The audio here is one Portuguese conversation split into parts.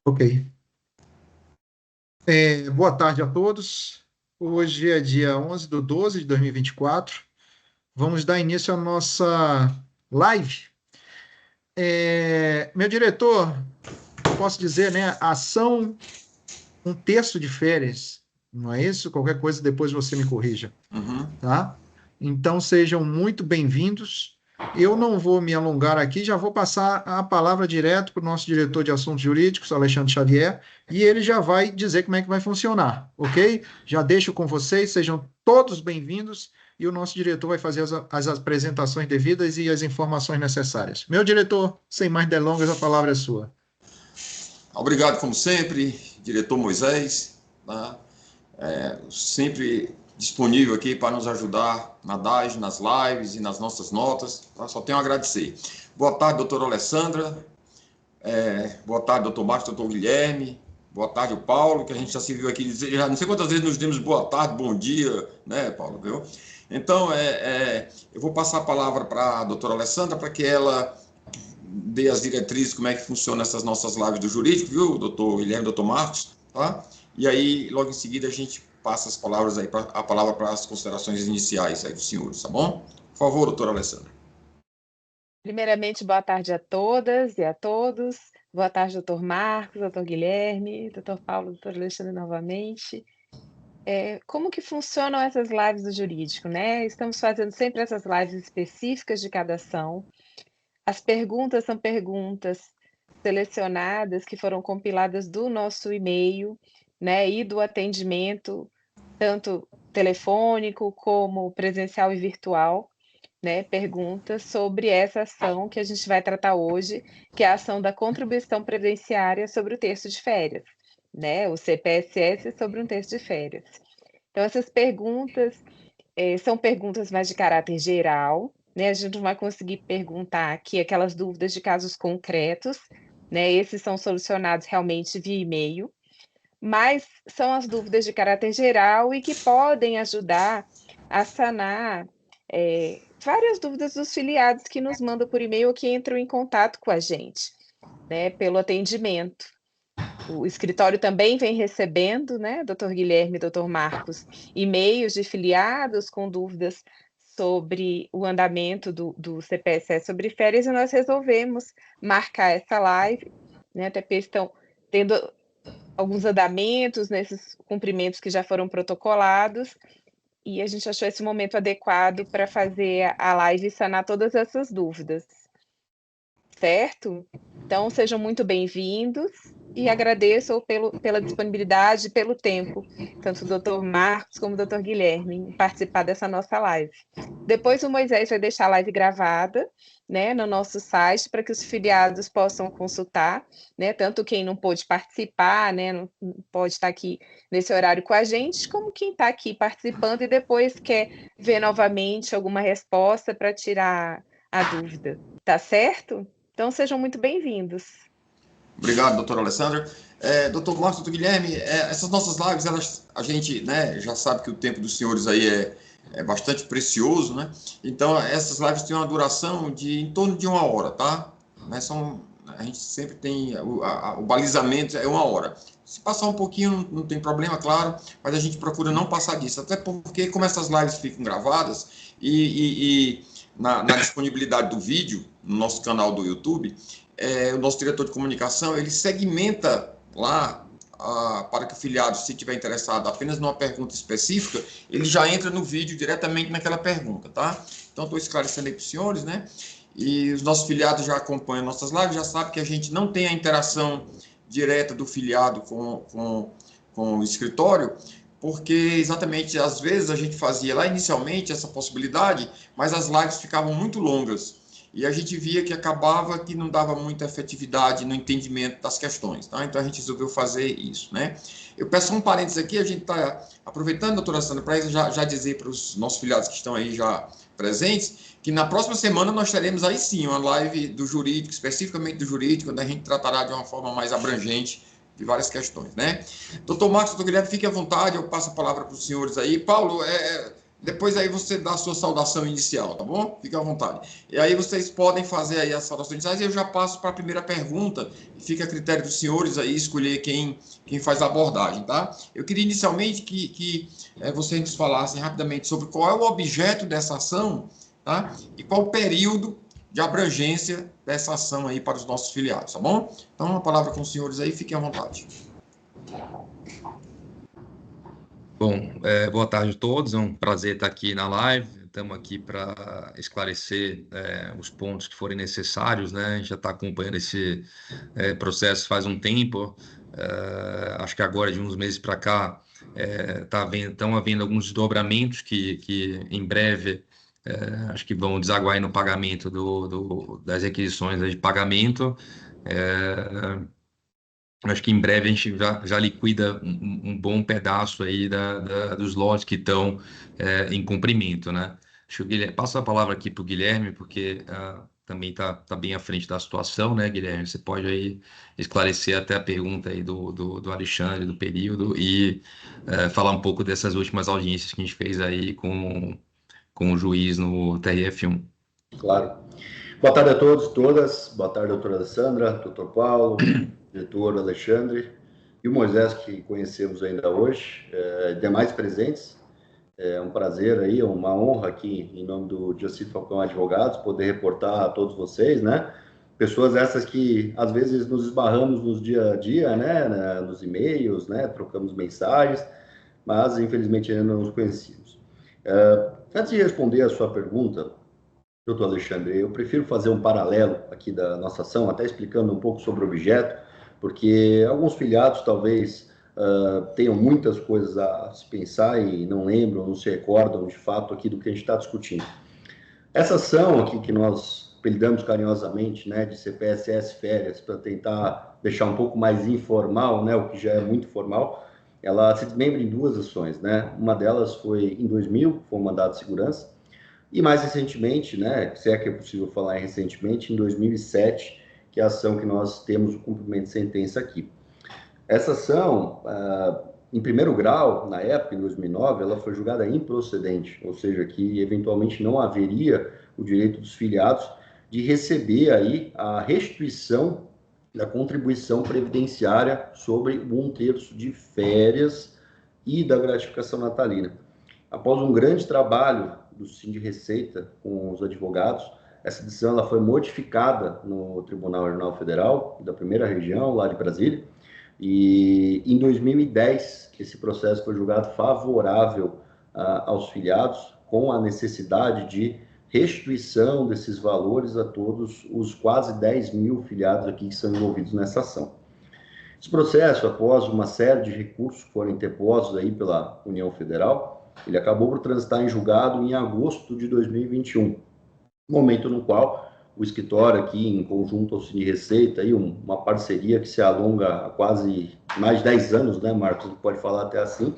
Ok. Boa tarde a todos. Hoje é dia 11/12 de 2024. Vamos dar início à nossa live. Meu diretor, eu posso dizer, né? Ação um terço de férias, não é isso? Qualquer coisa depois você me corrija, Uhum. tá? Então sejam muito bem-vindos. Eu não vou me alongar aqui, já vou passar a palavra direto para o nosso diretor de assuntos jurídicos, Alexandre Xavier, e ele já vai dizer como é que vai funcionar, ok? Já deixo com vocês, sejam todos bem-vindos e o nosso diretor vai fazer as apresentações devidas e as informações necessárias. Meu diretor, sem mais delongas, a palavra é sua. Obrigado, como sempre, diretor Moisés, tá? Sempre disponível aqui para nos ajudar na DAG, nas lives e nas nossas notas. Tá? Só tenho a agradecer. Boa tarde, doutora Alessandra. Boa tarde, doutor Marcos, doutor Guilherme. Boa tarde, o Paulo, que a gente já se viu aqui dizer, já não sei quantas vezes nos demos boa tarde, bom dia, né, Paulo? Viu? Então, eu vou passar a palavra para a doutora Alessandra para que ela dê as diretrizes, como é que funciona essas nossas lives do jurídico, viu, doutor Guilherme, doutor Marcos, tá? E aí, logo em seguida, a gente passa as palavras aí, a palavra para as considerações iniciais aí dos senhores, tá bom? Por favor, doutora Alessandra. Primeiramente, boa tarde a todas e a todos. Boa tarde, doutor Marcos, doutor Guilherme, doutor Paulo, doutor Alexandre novamente. Como que funcionam essas lives do jurídico, né? Estamos fazendo sempre essas lives específicas de cada ação. As perguntas são perguntas selecionadas que foram compiladas do nosso e-mail, né, e do atendimento, tanto telefônico como presencial e virtual, né, perguntas sobre essa ação que a gente vai tratar hoje, que é a ação da contribuição previdenciária sobre o terço de férias, né, o CPSS sobre um terço de férias. Então essas perguntas, são perguntas mais de caráter geral, né, a gente não vai conseguir perguntar aqui aquelas dúvidas de casos concretos, né, esses são solucionados realmente via e-mail, mas são as dúvidas de caráter geral e que podem ajudar a sanar, várias dúvidas dos filiados que nos mandam por e-mail ou que entram em contato com a gente, né, pelo atendimento. O escritório também vem recebendo, né, doutor Guilherme e doutor Marcos, e-mails de filiados com dúvidas sobre o andamento do CPSS sobre férias e nós resolvemos marcar essa live, né, até porque estão tendo alguns andamentos nesses cumprimentos que já foram protocolados, e a gente achou esse momento adequado para fazer a live e sanar todas essas dúvidas, certo? Então sejam muito bem-vindos e agradeço pela disponibilidade e pelo tempo, tanto o doutor Marcos como o doutor Guilherme, em participar dessa nossa live. Depois o Moisés vai deixar a live gravada, né, no nosso site, para que os filiados possam consultar, né, tanto quem não pôde participar, né, não pode estar aqui nesse horário com a gente, como quem está aqui participando e depois quer ver novamente alguma resposta para tirar a dúvida. Tá certo? Então sejam muito bem-vindos. Obrigado, doutora Alessandra. Doutor Marcos, doutor Guilherme, essas nossas lives, a gente, né, já sabe que o tempo dos senhores aí é bastante precioso, né? Então, essas lives têm uma duração de em torno de 1 hora, tá? Né, a gente sempre tem, o balizamento é 1 hora. Se passar um pouquinho, não tem problema, claro, mas a gente procura não passar disso, até porque, como essas lives ficam gravadas e na disponibilidade do vídeo no nosso canal do YouTube, o nosso diretor de comunicação, ele segmenta lá para que o filiado, se tiver interessado apenas numa pergunta específica, ele já entra no vídeo diretamente naquela pergunta, tá? Então, estou esclarecendo aí para os senhores, né? E os nossos filiados já acompanham nossas lives, já sabem que a gente não tem a interação direta do filiado com o escritório, porque exatamente, às vezes, a gente fazia lá inicialmente essa possibilidade, mas as lives ficavam muito longas e a gente via que acabava que não dava muita efetividade no entendimento das questões, tá? Então a gente resolveu fazer isso, né? Eu peço um parênteses aqui, a gente está aproveitando, doutora Sandra, para já dizer para os nossos filiados que estão aí já presentes, que na próxima semana nós teremos aí sim uma live do jurídico, especificamente do jurídico, onde a gente tratará de uma forma mais abrangente de várias questões, né? Doutor Marcos, doutor Guilherme, fique à vontade, eu passo a palavra para os senhores aí. Paulo, Depois aí você dá a sua saudação inicial, tá bom? Fique à vontade. E aí vocês podem fazer aí as saudações iniciais e eu já passo para a primeira pergunta e fica a critério dos senhores aí escolher quem faz a abordagem, tá? Eu queria inicialmente que vocês nos falassem rapidamente sobre qual é o objeto dessa ação, tá? E qual o período de abrangência dessa ação aí para os nossos filiados, tá bom? Então, a palavra com os senhores aí, fiquem à vontade. Bom, boa tarde a todos, é um prazer estar aqui na live, estamos aqui para esclarecer os pontos que forem necessários, né? A gente já está acompanhando esse processo faz um tempo, acho que agora de uns meses para cá estão havendo alguns desdobramentos que em breve acho que vão desaguar aí no pagamento das requisições de pagamento. Acho que em breve a gente já liquida um bom pedaço aí dos lotes que estão em cumprimento, né? Acho que passo a palavra aqui para o Guilherme, porque também está bem à frente da situação, né, Guilherme? Você pode aí esclarecer até a pergunta aí do Alexandre, do período, e falar um pouco dessas últimas audiências que a gente fez aí com o juiz no TRF1. Claro. Boa tarde a todos e todas. Boa tarde, doutora Alessandra, doutor Paulo, diretor Alexandre e o Moisés, que conhecemos ainda hoje, demais presentes. É um prazer aí, uma honra aqui, em nome do Jacito Falcão Advogados, poder reportar a todos vocês, né? Pessoas essas que, às vezes, nos esbarramos no dia a dia, né? Nos e-mails, né? Trocamos mensagens, mas, infelizmente, ainda não nos conhecíamos. Antes de responder a sua pergunta, doutor Alexandre, eu prefiro fazer um paralelo aqui da nossa ação, até explicando um pouco sobre o objeto, porque alguns filiados talvez tenham muitas coisas a se pensar e não lembram, não se recordam de fato aqui do que a gente está discutindo. Essa ação aqui que nós apelidamos carinhosamente, né, de CPSS Férias, para tentar deixar um pouco mais informal, né, o que já é muito formal, ela se desmembra em duas ações, né? Uma delas foi em 2000, foi um mandado de segurança, e mais recentemente, né, se é que é possível falar recentemente, em 2007, que é a ação que nós temos o cumprimento de sentença aqui. Essa ação, em primeiro grau, na época, em 2009, ela foi julgada improcedente, ou seja, que eventualmente não haveria o direito dos filiados de receber aí a restituição da contribuição previdenciária sobre o 1/3 de férias e da gratificação natalina. Após um grande trabalho do Sindicreceita com os advogados, essa decisão ela foi modificada no Tribunal Regional Federal da Primeira Região, lá de Brasília, e em 2010 esse processo foi julgado favorável aos filiados, com a necessidade de restituição desses valores a todos os quase 10 mil filiados aqui que são envolvidos nessa ação. Esse processo, após uma série de recursos que foram interpostos aí pela União Federal, ele acabou por transitar em julgado em agosto de 2021, momento no qual o escritório aqui, em conjunto ao Sindicreceita, aí uma parceria que se alonga há quase mais de 10 anos, né, Marcos, pode falar até assim,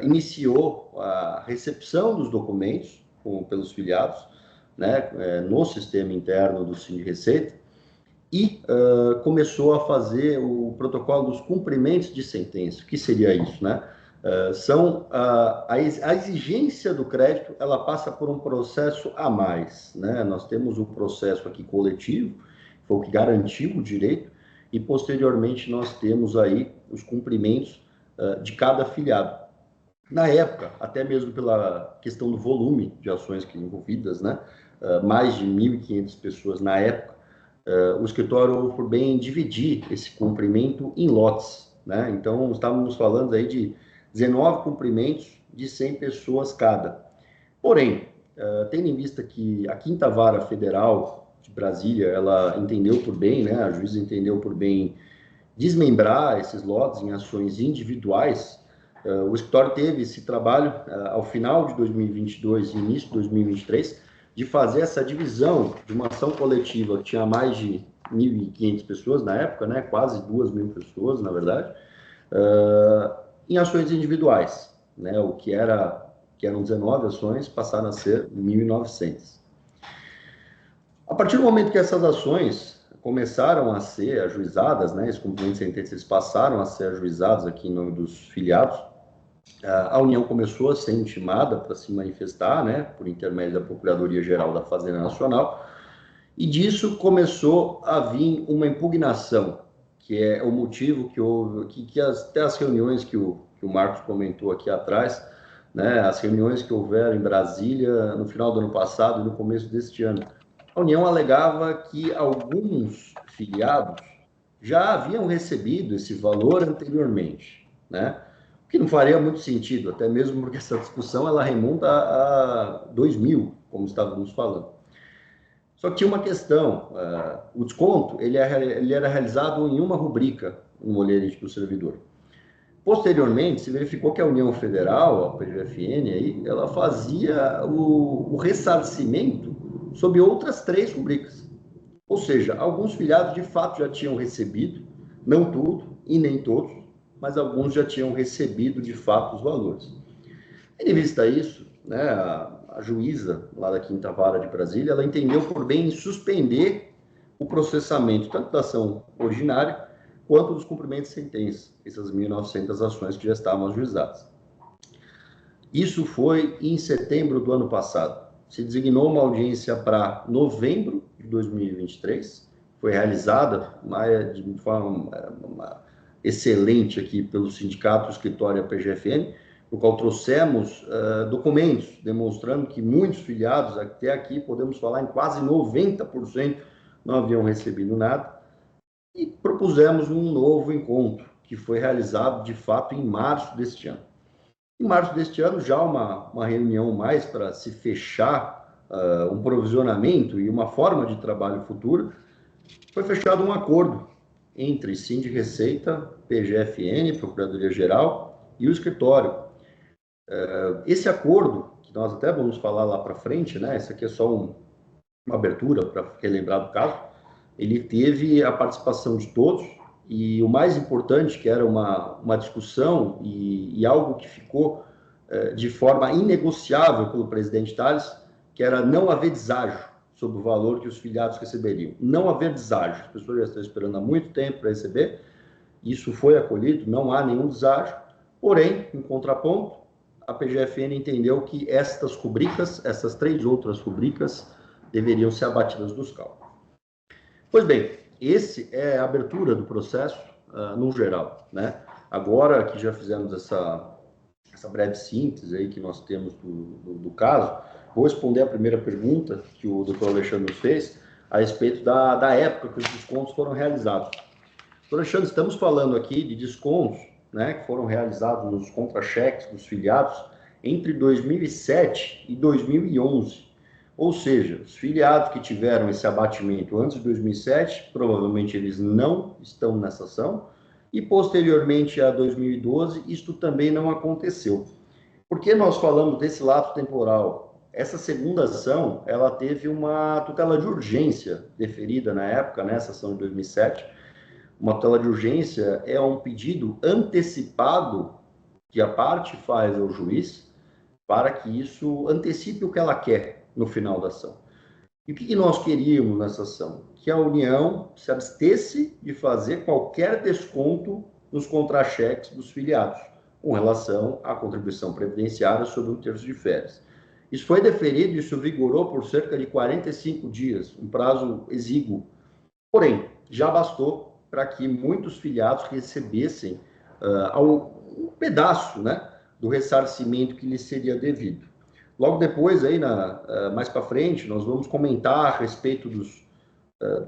iniciou a recepção dos documentos pelos filiados, né, no sistema interno do Sindicreceita, e começou a fazer o protocolo dos cumprimentos de sentença. O que seria isso, né? A exigência do crédito, ela passa por um processo a mais, né? Nós temos o processo aqui coletivo, foi o que garantiu o direito, e posteriormente nós temos aí os cumprimentos de cada afiliado. Na época, até mesmo pela questão do volume de ações envolvidas, né? Mais de 1.500 pessoas na época, o escritório houve por bem dividir esse cumprimento em lotes, né? Então, estávamos falando aí de 19 cumprimentos de 100 pessoas cada. Porém, tendo em vista que a Quinta Vara Federal de Brasília, ela entendeu por bem, né, a juíza entendeu por bem desmembrar esses lotes em ações individuais, o escritório teve esse trabalho ao final de 2022 e início de 2023, de fazer essa divisão de uma ação coletiva que tinha mais de 1.500 pessoas na época, né, quase 2.000 pessoas, na verdade, em ações individuais, né? O que eram 19 ações passaram a ser 1.900. A partir do momento que essas ações começaram a ser ajuizadas, né? Esses cumprimentos de sentença, eles passaram a ser ajuizados aqui em nome dos filiados, A União começou a ser intimada para se manifestar, né, por intermédio da Procuradoria-Geral da Fazenda Nacional, e disso começou a vir uma impugnação, que é o motivo que houve, até as reuniões que o Marcos comentou aqui atrás, né, as reuniões que houveram em Brasília no final do ano passado e no começo deste ano. A União alegava que alguns filiados já haviam recebido esse valor anteriormente, né? O que não faria muito sentido, até mesmo porque essa discussão ela remonta a 2000, como estávamos falando. Só que tinha uma questão, o desconto ele era realizado em uma rubrica no molerite do servidor. Posteriormente, se verificou que a União Federal, a PGFN, aí, ela fazia o ressarcimento sob outras 3 rubricas. Ou seja, alguns filiados de fato já tinham recebido, não tudo e nem todos, mas alguns já tinham recebido de fato os valores. Em vista isso, né, a juíza lá da Quinta Vara de Brasília, ela entendeu por bem suspender o processamento tanto da ação originária quanto dos cumprimentos de sentença, essas 1.900 ações que já estavam ajuizadas. Isso foi em setembro do ano passado. Se designou uma audiência para novembro de 2023, foi realizada de forma excelente aqui pelo Sindicato Escritório PGFN, no qual trouxemos documentos demonstrando que muitos filiados, até aqui podemos falar em quase 90%, não haviam recebido nada, e propusemos um novo encontro, que foi realizado de fato em março deste ano. Em março deste ano, já uma reunião mais para se fechar um provisionamento e uma forma de trabalho futuro, foi fechado um acordo entre Sindicreceita, PGFN, Procuradoria-Geral e o escritório. Esse acordo, que nós até vamos falar lá para frente, né? Esse aqui é só uma abertura para relembrar do caso, ele teve a participação de todos, e o mais importante, que era uma discussão e algo que ficou de forma inegociável pelo presidente Tales, que era não haver deságio sobre o valor que os filiados receberiam. Não haver deságio. As pessoas já estão esperando há muito tempo para receber, isso foi acolhido, não há nenhum deságio, porém, em contraponto, a PGFN entendeu que estas rubricas, essas 3 outras rubricas, deveriam ser abatidas dos cálculos. Pois bem, esse é a abertura do processo no geral, né? Agora que já fizemos essa breve síntese aí que nós temos do caso, vou responder a primeira pergunta que o Dr. Alexandre nos fez a respeito da época que os descontos foram realizados. Dr. Alexandre, estamos falando aqui de descontos, né, que foram realizados nos contra-cheques dos filiados entre 2007 e 2011. Ou seja, os filiados que tiveram esse abatimento antes de 2007, provavelmente eles não estão nessa ação, e posteriormente a 2012, isto também não aconteceu. Por que nós falamos desse lapso temporal? Essa segunda ação, ela teve uma tutela de urgência deferida na época, nessa ação de 2007. Uma tutela de urgência é um pedido antecipado que a parte faz ao juiz para que isso antecipe o que ela quer no final da ação. E o que nós queríamos nessa ação? Que a União se abstesse de fazer qualquer desconto nos contra-cheques dos filiados, com relação à contribuição previdenciária sobre 1/3 de férias. Isso foi deferido e isso vigorou por cerca de 45 dias, um prazo exíguo. Porém, já bastou para que muitos filiados recebessem um pedaço, né, do ressarcimento que lhes seria devido. Logo depois, aí mais para frente, nós vamos comentar a respeito do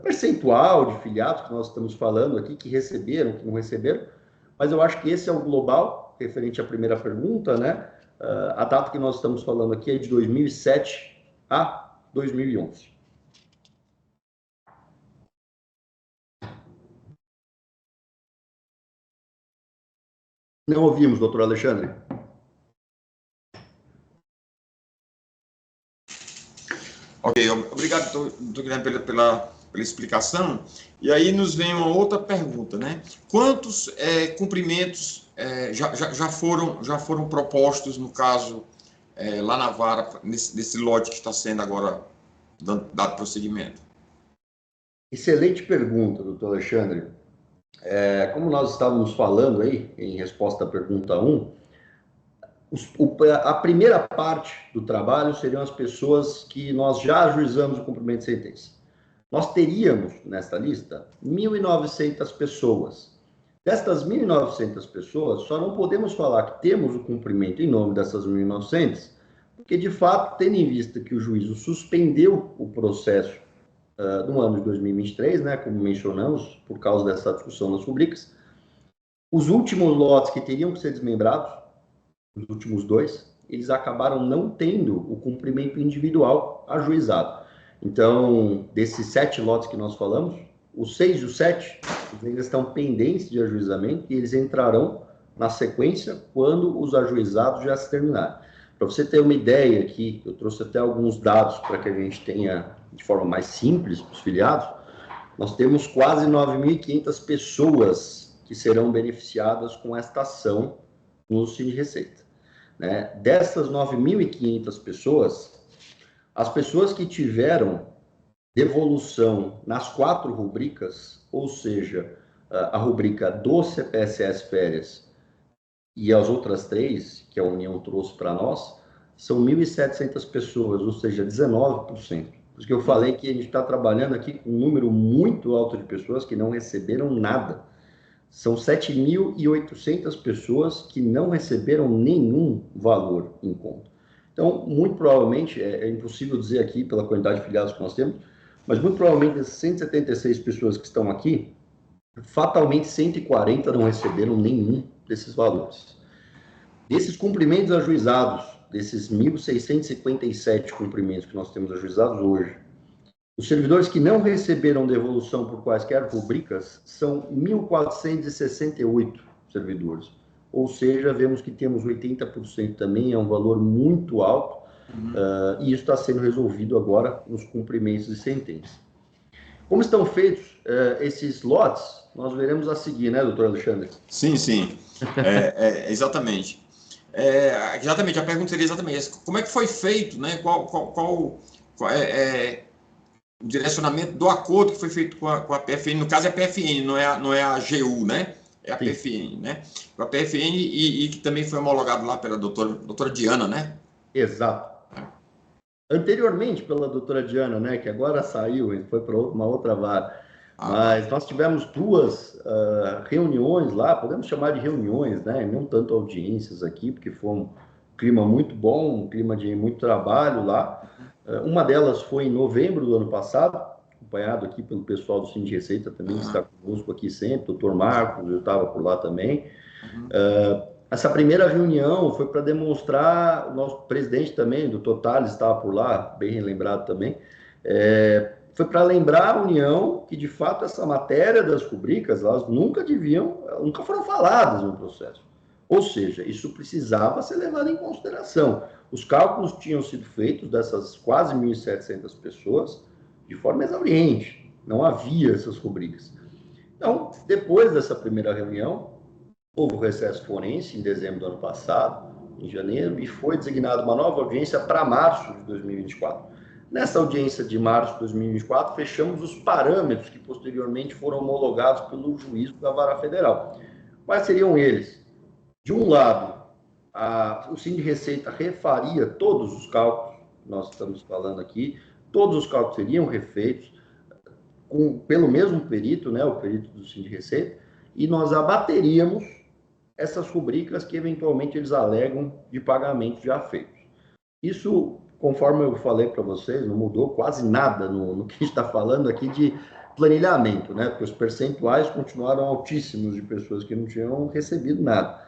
percentual de filiados que nós estamos falando aqui, que receberam, que não receberam, mas eu acho que esse é o global, referente à primeira pergunta, né? A data que nós estamos falando aqui é de 2007 a 2011. Não ouvimos, doutor Alexandre. Ok, obrigado, doutor Guilherme, pela explicação. E aí nos vem uma outra pergunta, né? Quantos cumprimentos já foram propostos, no caso, lá na vara, nesse lote que está sendo agora dado prosseguimento? Excelente pergunta, doutor Alexandre. Como nós estávamos falando aí, em resposta à pergunta 1, A primeira parte do trabalho seriam as pessoas que nós já ajuizamos o cumprimento de sentença. Nós teríamos, nesta lista, 1.900 pessoas. Destas 1.900 pessoas, só não podemos falar que temos o cumprimento em nome dessas 1.900, porque, de fato, tendo em vista que o juízo suspendeu o processo no ano de 2023, né, como mencionamos, por causa dessa discussão nas rubricas, os últimos lotes que teriam que ser desmembrados, os últimos 2, eles acabaram não tendo o cumprimento individual ajuizado. Então, desses 7 lotes que nós falamos, os 6 e os 7 ainda estão pendentes de ajuizamento e eles entrarão na sequência quando os ajuizados já se terminarem. Para você ter uma ideia aqui, eu trouxe até alguns dados para que a gente tenha de forma mais simples para os filiados. Nós temos quase 9.500 pessoas que serão beneficiadas com esta ação no Cine Receita. Né? Dessas 9.500 pessoas, as pessoas que tiveram devolução nas 4 rubricas, ou seja, a rubrica do CPSS Férias e as outras 3, que a União trouxe para nós, são 1.700 pessoas, ou seja, 19%. Por isso que eu falei que a gente está trabalhando aqui com um número muito alto de pessoas que não receberam nada. São 7.800 pessoas que não receberam nenhum valor em conta. Então, muito provavelmente, é impossível dizer aqui pela quantidade de filiados que nós temos, mas muito provavelmente essas 176 pessoas que estão aqui, fatalmente 140 não receberam nenhum desses valores. Desses cumprimentos ajuizados, desses 1.657 cumprimentos que nós temos ajuizados hoje, os servidores que não receberam devolução por quaisquer rubricas são 1.468 servidores. Ou seja, vemos que temos 80% também, é um valor muito alto, e isso está sendo resolvido agora nos cumprimentos de sentença. Como estão feitos esses lotes, nós veremos a seguir, né, doutor Alexandre? Sim, exatamente. Exatamente, a pergunta seria exatamente essa. Como é que foi feito, né? Qual é o direcionamento do acordo que foi feito com a PFN? No caso é a PFN, não é a AGU, né? É a PFN, né? A PFN e que também foi homologado lá pela doutora Diana, né? Exato. Anteriormente pela doutora Diana, né? Que agora saiu e foi para uma outra vara. Mas nós tivemos 2 reuniões lá, podemos chamar de reuniões, né? Não tanto audiências aqui, porque foi um clima muito bom, um clima de muito trabalho lá. Uma delas foi em novembro do ano passado, acompanhado aqui pelo pessoal do Cine Receita também, que está conosco aqui sempre, doutor Marcos, eu estava por lá também. Essa primeira reunião foi para demonstrar, o nosso presidente também, o doutor Tales, estava por lá, bem lembrado também, foi para lembrar a União que, de fato, essa matéria das rubricas, elas nunca foram faladas no processo. Ou seja, isso precisava ser levado em consideração. Os cálculos tinham sido feitos dessas quase 1.700 pessoas de forma exauriente. Não havia essas rubricas. Então, depois dessa primeira reunião, houve o recesso forense em dezembro do ano passado, em janeiro, e foi designada uma nova audiência para março de 2024. Nessa audiência de março de 2024, fechamos os parâmetros que posteriormente foram homologados pelo juízo da Vara Federal. Quais seriam eles? De um lado, o Cine Receita refaria todos os cálculos, nós estamos falando aqui, todos os cálculos seriam refeitos pelo mesmo perito, né, o perito do Cine Receita, e nós abateríamos essas rubricas que eventualmente eles alegam de pagamentos já feitos. Isso, conforme eu falei para vocês, não mudou quase nada no que a gente está falando aqui de planilhamento, né? Porque os percentuais continuaram altíssimos de pessoas que não tinham recebido nada.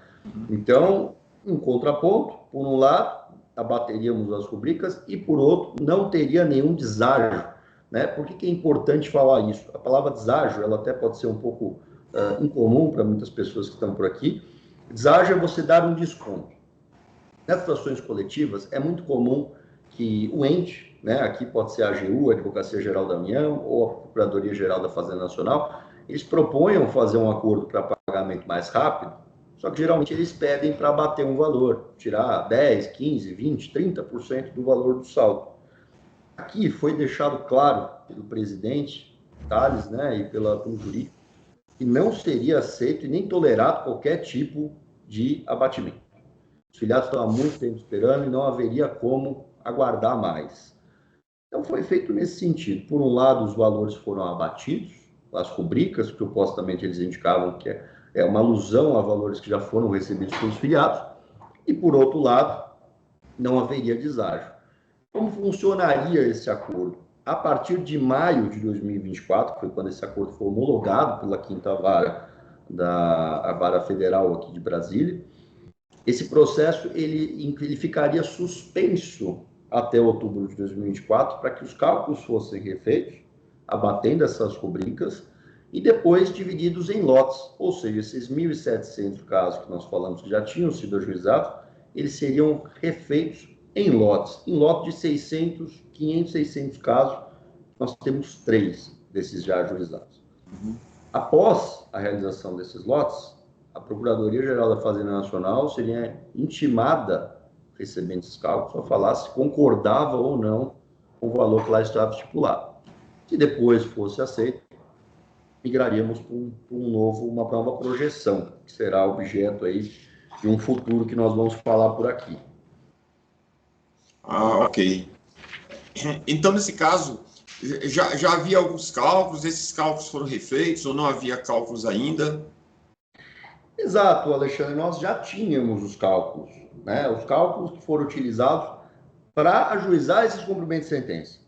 Então, um contraponto, por um lado, abateríamos as rubricas e, por outro, não teria nenhum deságio, né? Por que é importante falar isso? A palavra deságio, ela até pode ser um pouco incomum para muitas pessoas que estão por aqui. Deságio é você dar um desconto. Nas situações coletivas, é muito comum que o ente, né, aqui pode ser a AGU, a Advocacia Geral da União, ou a Procuradoria Geral da Fazenda Nacional, eles proponham fazer um acordo para pagamento mais rápido, só que geralmente eles pedem para abater um valor, tirar 10, 15, 20, 30% do valor do saldo. Aqui foi deixado claro pelo presidente Tales, né, e pelo jurídico, que não seria aceito e nem tolerado qualquer tipo de abatimento. Os filiados estão há muito tempo esperando e não haveria como aguardar mais. Então, foi feito nesse sentido. Por um lado, os valores foram abatidos, as rubricas, que supostamente eles indicavam que é uma alusão a valores que já foram recebidos pelos filiados, e, por outro lado, não haveria deságio. Como funcionaria esse acordo? A partir de maio de 2024, que foi quando esse acordo foi homologado pela 5ª Vara, a Vara Federal aqui de Brasília, esse processo ele ficaria suspenso até outubro de 2024 para que os cálculos fossem refeitos, abatendo essas rubricas, e depois divididos em lotes, ou seja, esses 1.700 casos que nós falamos que já tinham sido ajuizados, eles seriam refeitos em lotes de 600, 500, 600 casos, nós temos 3 desses já ajuizados. Após a realização desses lotes, a Procuradoria-Geral da Fazenda Nacional seria intimada, recebendo esses cálculos, a falar se concordava ou não com o valor que lá estava estipulado. Se depois fosse aceito, migraríamos para uma nova projeção, que será objeto aí de um futuro que nós vamos falar por aqui. Ok. Então, nesse caso, já havia alguns cálculos, esses cálculos foram refeitos ou não havia cálculos ainda? Exato, Alexandre, nós já tínhamos os cálculos, né? Os cálculos que foram utilizados para ajuizar esses cumprimentos de sentença.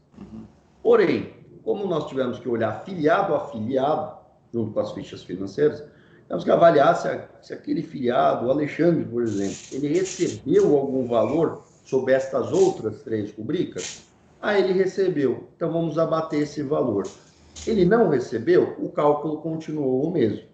Porém, como nós tivemos que olhar filiado a filiado, junto com as fichas financeiras, temos que avaliar se aquele filiado, o Alexandre, por exemplo, ele recebeu algum valor sobre estas outras 3 rubricas. Ele recebeu, então vamos abater esse valor. Ele não recebeu, o cálculo continuou o mesmo.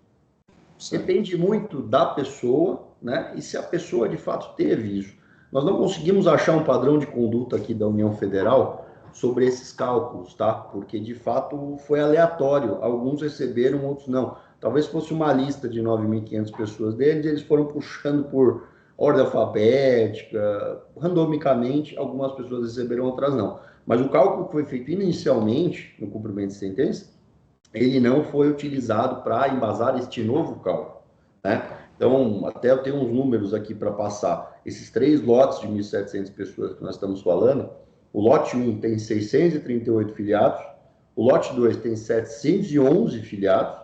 Depende muito da pessoa, né? E se a pessoa de fato teve isso. Nós não conseguimos achar um padrão de conduta aqui da União Federal sobre esses cálculos, tá? Porque de fato foi aleatório. Alguns receberam, outros não. Talvez fosse uma lista de 9.500 pessoas deles, eles foram puxando por ordem alfabética, randomicamente, algumas pessoas receberam, outras não. Mas o cálculo que foi feito inicialmente no cumprimento de sentença, ele não foi utilizado para embasar este novo cálculo, né? Então, até eu tenho uns números aqui para passar. Esses 3 lotes de 1.700 pessoas que nós estamos falando, o lote 1 tem 638 filiados, o lote 2 tem 711 filiados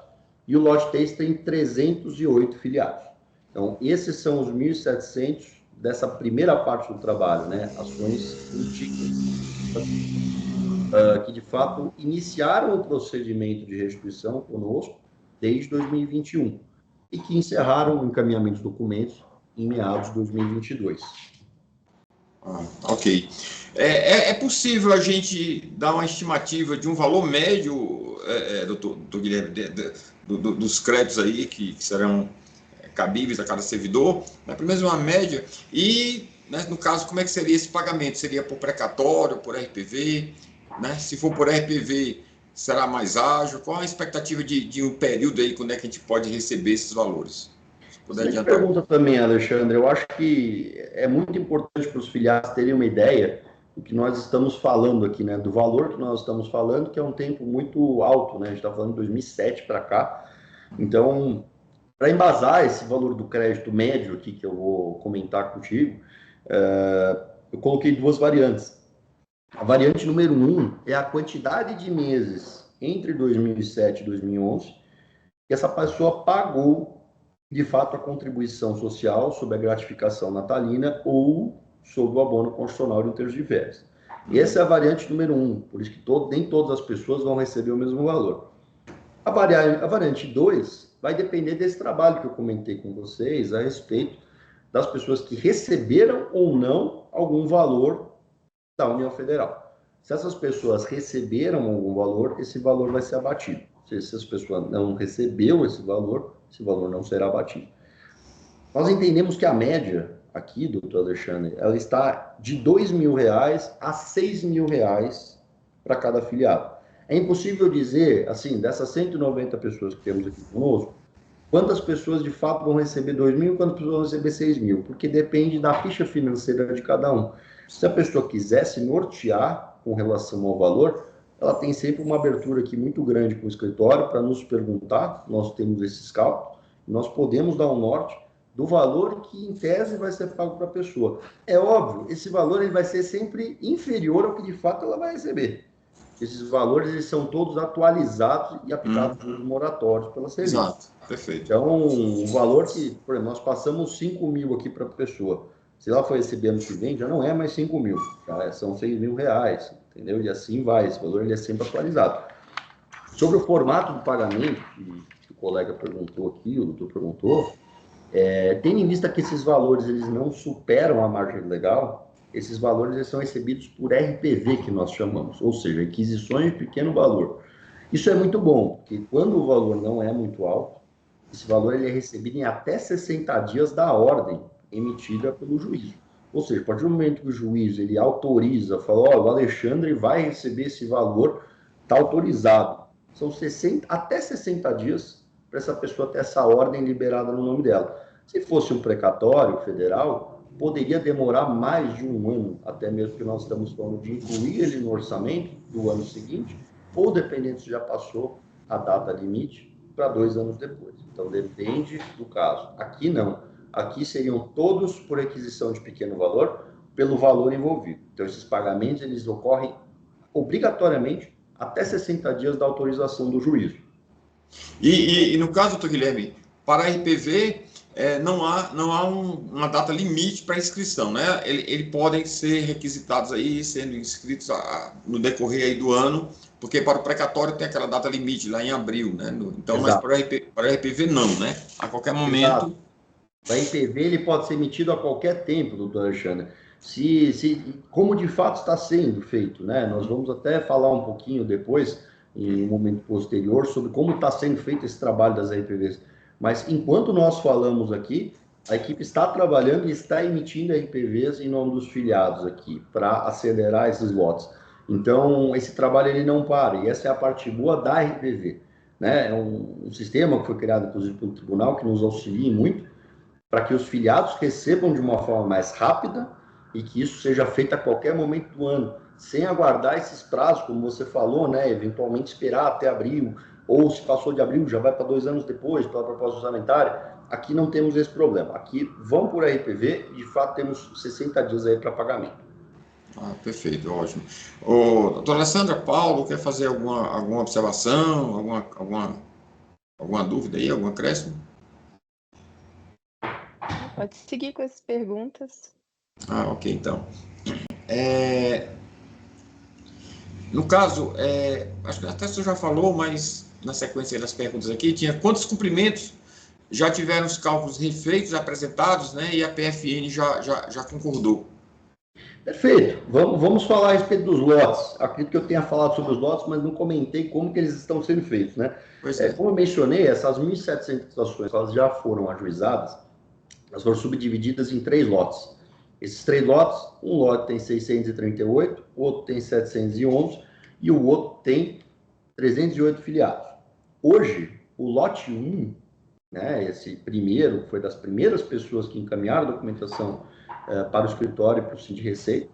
e o lote 3 tem 308 filiados. Então, esses são os 1.700 dessa primeira parte do trabalho, né? Ações antigas, que de fato iniciaram o procedimento de restituição conosco desde 2021 e que encerraram o encaminhamento dos documentos em meados de 2022. Ok. É possível a gente dar uma estimativa de um valor médio, doutor Guilherme, dos créditos aí que serão cabíveis a cada servidor, né? Pelo menos uma média, e, né, no caso, como é que seria esse pagamento? Seria por precatório, por RPV? Né? Se for por RPV, será mais ágil? Qual a expectativa de um período aí, quando é que a gente pode receber esses valores? Se puder adiantar. Pergunta também, Alexandre, eu acho que é muito importante para os filiados terem uma ideia do que nós estamos falando aqui, né? Do valor que nós estamos falando, que é um tempo muito alto, né? A gente está falando de 2007 para cá. Então, para embasar esse valor do crédito médio aqui, que eu vou comentar contigo, eu coloquei 2 variantes. A variante número 1 é a quantidade de meses entre 2007 e 2011 que essa pessoa pagou, de fato, a contribuição social sobre a gratificação natalina ou sobre o abono constitucional de terço de férias. E essa é a variante número 1, por isso que nem todas as pessoas vão receber o mesmo valor. A variante 2 vai depender desse trabalho que eu comentei com vocês a respeito das pessoas que receberam ou não algum valor da União Federal. Se essas pessoas receberam algum valor, esse valor vai ser abatido. Se essas pessoas não receberam esse valor não será abatido. Nós entendemos que a média aqui, doutor Alexandre, ela está de R$2.000 a R$6.000 para cada afiliado. É impossível dizer, assim, dessas 190 pessoas que temos aqui conosco, quantas pessoas de fato vão receber 2.000 e quantas pessoas vão receber 6.000, porque depende da ficha financeira de cada um. Se a pessoa quiser se nortear com relação ao valor, ela tem sempre uma abertura aqui muito grande com o escritório para nos perguntar, nós temos esses cálculos, nós podemos dar um norte do valor que, em tese, vai ser pago para a pessoa. É óbvio, esse valor ele vai ser sempre inferior ao que, de fato, ela vai receber. Esses valores eles são todos atualizados e aplicados por moratórios pela Selic. Exato, perfeito. Então, o valor que, por exemplo, nós passamos 5 mil aqui para a pessoa. Se ela for receber ano que vem, já não é mais 5 mil, tá? São 6 mil reais, entendeu? E assim vai, esse valor ele é sempre atualizado. Sobre o formato do pagamento, que o colega perguntou aqui, o doutor perguntou, tendo em vista que esses valores eles não superam a margem legal, esses valores eles são recebidos por RPV, que nós chamamos, ou seja, requisições de pequeno valor. Isso é muito bom, porque quando o valor não é muito alto, esse valor ele é recebido em até 60 dias da ordem emitida pelo juiz. Ou seja, a partir do momento que o juiz ele autoriza, fala, o Alexandre vai receber esse valor, está autorizado. São até 60 dias para essa pessoa ter essa ordem liberada no nome dela. Se fosse um precatório federal, poderia demorar mais de um ano, até mesmo que nós estamos falando de incluir ele no orçamento do ano seguinte, ou dependendo se já passou a data limite, para 2 anos depois. Então, depende do caso. Aqui não. Aqui seriam todos por requisição de pequeno valor, pelo valor envolvido. Então, esses pagamentos, eles ocorrem obrigatoriamente até 60 dias da autorização do juízo. E no caso, doutor Guilherme, para a RPV, não há uma data limite para inscrição, né? Eles podem ser requisitados aí, sendo inscritos no decorrer aí do ano, porque para o precatório tem aquela data limite lá em abril, né? Então, exato. Mas para a RPV não, né? A qualquer momento. Exato. O RPV ele pode ser emitido a qualquer tempo, doutor Alexandre. Como de fato está sendo feito, né? Nós vamos até falar um pouquinho depois, em um momento posterior, sobre como está sendo feito esse trabalho das RPVs. Mas enquanto nós falamos aqui, a equipe está trabalhando e está emitindo RPVs em nome dos filiados aqui, para acelerar esses lotes. Então, esse trabalho ele não para, e essa é a parte boa da RPV, né? É um sistema que foi criado, inclusive, pelo tribunal, que nos auxilia muito, para que os filiados recebam de uma forma mais rápida e que isso seja feito a qualquer momento do ano, sem aguardar esses prazos, como você falou, né? Eventualmente esperar até abril, ou se passou de abril, já vai para 2 anos depois, pela proposta orçamentária. Aqui não temos esse problema. Aqui vão por RPV e, de fato, temos 60 dias aí para pagamento. Perfeito, ótimo. Doutora Alessandra, Paulo, quer fazer alguma observação, alguma dúvida aí, algum acréscimo? Pode seguir com as perguntas. Ok, então. No caso, acho que até você já falou, mas na sequência das perguntas aqui, tinha quantos cumprimentos já tiveram os cálculos refeitos, apresentados, né, e a PFN já concordou? Perfeito. Vamos falar a respeito dos lotes. Acredito que eu tenha falado sobre os lotes, mas não comentei como que eles estão sendo feitos, né? Como eu mencionei, essas 1.700 ações, elas já foram ajuizadas, elas foram subdivididas em 3 lotes. Esses 3 lotes, um lote tem 638, o outro tem 711 e o outro tem 308 filiados. Hoje, o lote 1, né, esse primeiro, foi das primeiras pessoas que encaminharam a documentação para o escritório e para o Sind Receita,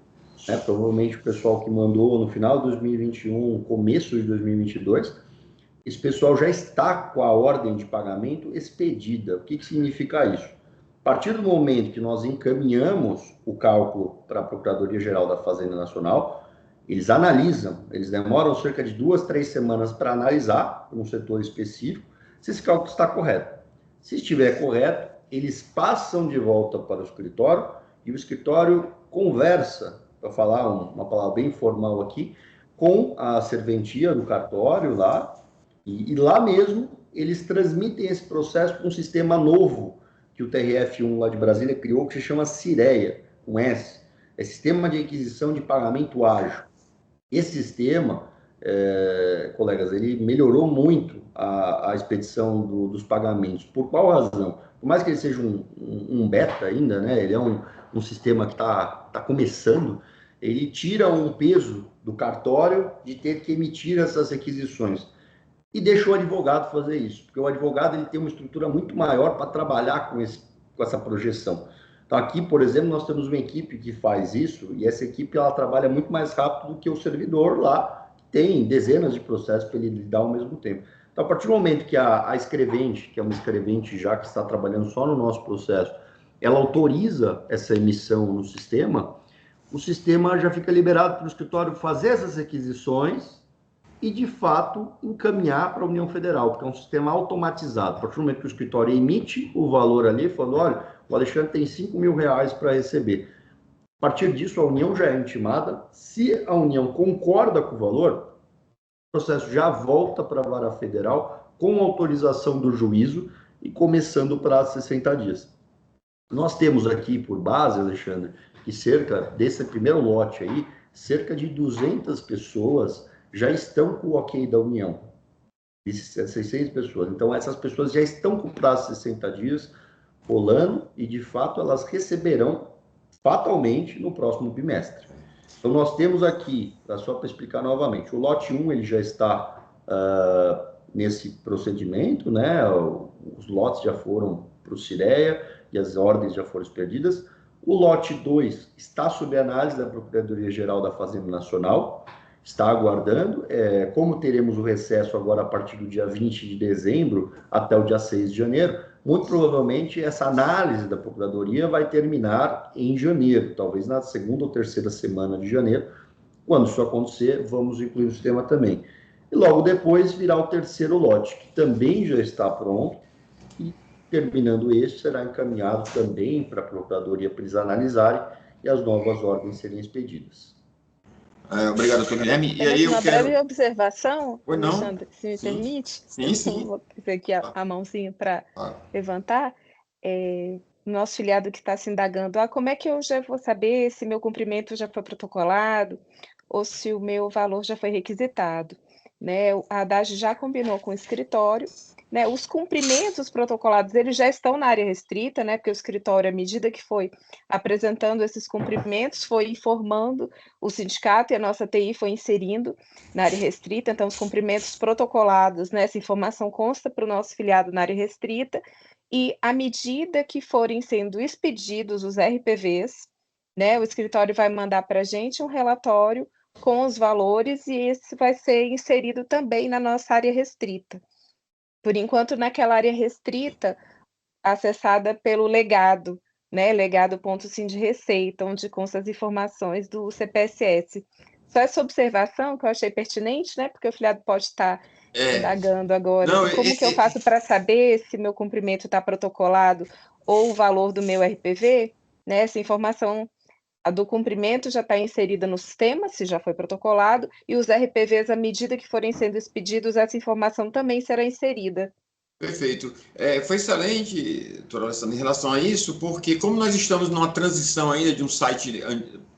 né, provavelmente o pessoal que mandou no final de 2021, começo de 2022, esse pessoal já está com a ordem de pagamento expedida. O que significa isso? A partir do momento que nós encaminhamos o cálculo para a Procuradoria-Geral da Fazenda Nacional, eles analisam, eles demoram cerca de 2, 3 semanas para analisar, um setor específico, se esse cálculo está correto. Se estiver correto, eles passam de volta para o escritório e o escritório conversa, para falar uma palavra bem formal aqui, com a serventia do cartório lá, e lá mesmo eles transmitem esse processo para um sistema novo que o TRF1 lá de Brasília criou, que se chama Cireia, com S. É Sistema de Requisição de Pagamento Ágil. Esse sistema, colegas, ele melhorou muito a expedição dos pagamentos. Por qual razão? Por mais que ele seja um beta ainda, né? Ele é um sistema que está começando, ele tira um peso do cartório de ter que emitir essas requisições e deixa o advogado fazer isso, porque o advogado ele tem uma estrutura muito maior para trabalhar com essa projeção. Então aqui, por exemplo, nós temos uma equipe que faz isso e essa equipe ela trabalha muito mais rápido do que o servidor lá, que tem dezenas de processos para ele lidar ao mesmo tempo. Então, a partir do momento que a escrevente, que é uma escrevente já que está trabalhando só no nosso processo, ela autoriza essa emissão no sistema, o sistema já fica liberado para o escritório fazer essas requisições e, de fato, encaminhar para a União Federal, porque é um sistema automatizado. A partir do momento que o escritório emite o valor ali, falando, olha, o Alexandre tem R$5.000 para receber. A partir disso, a União já é intimada. Se a União concorda com o valor, o processo já volta para a Vara Federal com autorização do juízo e começando para 60 dias. Nós temos aqui por base, Alexandre, que cerca desse primeiro lote aí, cerca de 200 pessoas já estão com o ok da União. 600 pessoas. Então, essas pessoas já estão com o prazo de 60 dias rolando e, de fato, elas receberão fatalmente no próximo bimestre. Então, nós temos aqui, só para explicar novamente, o lote 1 ele já está nesse procedimento, né? Os lotes já foram para o Cireia e as ordens já foram expedidas. O lote 2 está sob análise da Procuradoria-Geral da Fazenda Nacional, está aguardando. Como teremos o recesso agora a partir do dia 20 de dezembro até o dia 6 de janeiro, muito provavelmente essa análise da Procuradoria vai terminar em janeiro, talvez na segunda ou terceira semana de janeiro. Quando isso acontecer, vamos incluir o sistema também. E logo depois virá o terceiro lote, que também já está pronto, e terminando este, será encaminhado também para a Procuradoria para eles analisarem e as novas ordens serem expedidas. Obrigado, doutor Guilherme. E aí eu uma quero... breve observação, Oi, não? Alexandre, se me Sim. permite. Sim. Vou fazer aqui a mãozinha para levantar. Nosso filiado que está se indagando, como é que eu já vou saber se meu cumprimento já foi protocolado ou se o meu valor já foi requisitado? Né? A Haddad já combinou com o escritório, né? Os cumprimentos protocolados, eles já estão na área restrita, né? Porque o escritório, à medida que foi apresentando esses cumprimentos, foi informando o sindicato e a nossa TI foi inserindo na área restrita. Então, os cumprimentos protocolados, né? Essa informação consta para o nosso filiado na área restrita. E, à medida que forem sendo expedidos os RPVs, né, o escritório vai mandar para a gente um relatório com os valores e esse vai ser inserido também na nossa área restrita. Por enquanto, naquela área restrita, acessada pelo legado, né, legado.sindireceita, onde constam as informações do CPSS. Só essa observação que eu achei pertinente, né, porque o filiado pode estar indagando agora. Não, como que eu faço para saber se meu cumprimento está protocolado ou o valor do meu RPV? Né, essa informação do cumprimento já está inserida no sistema, se já foi protocolado, e os RPVs, à medida que forem sendo expedidos, essa informação também será inserida. Perfeito. Foi excelente, doutora Alessandra, em relação a isso, porque como nós estamos numa transição ainda de um site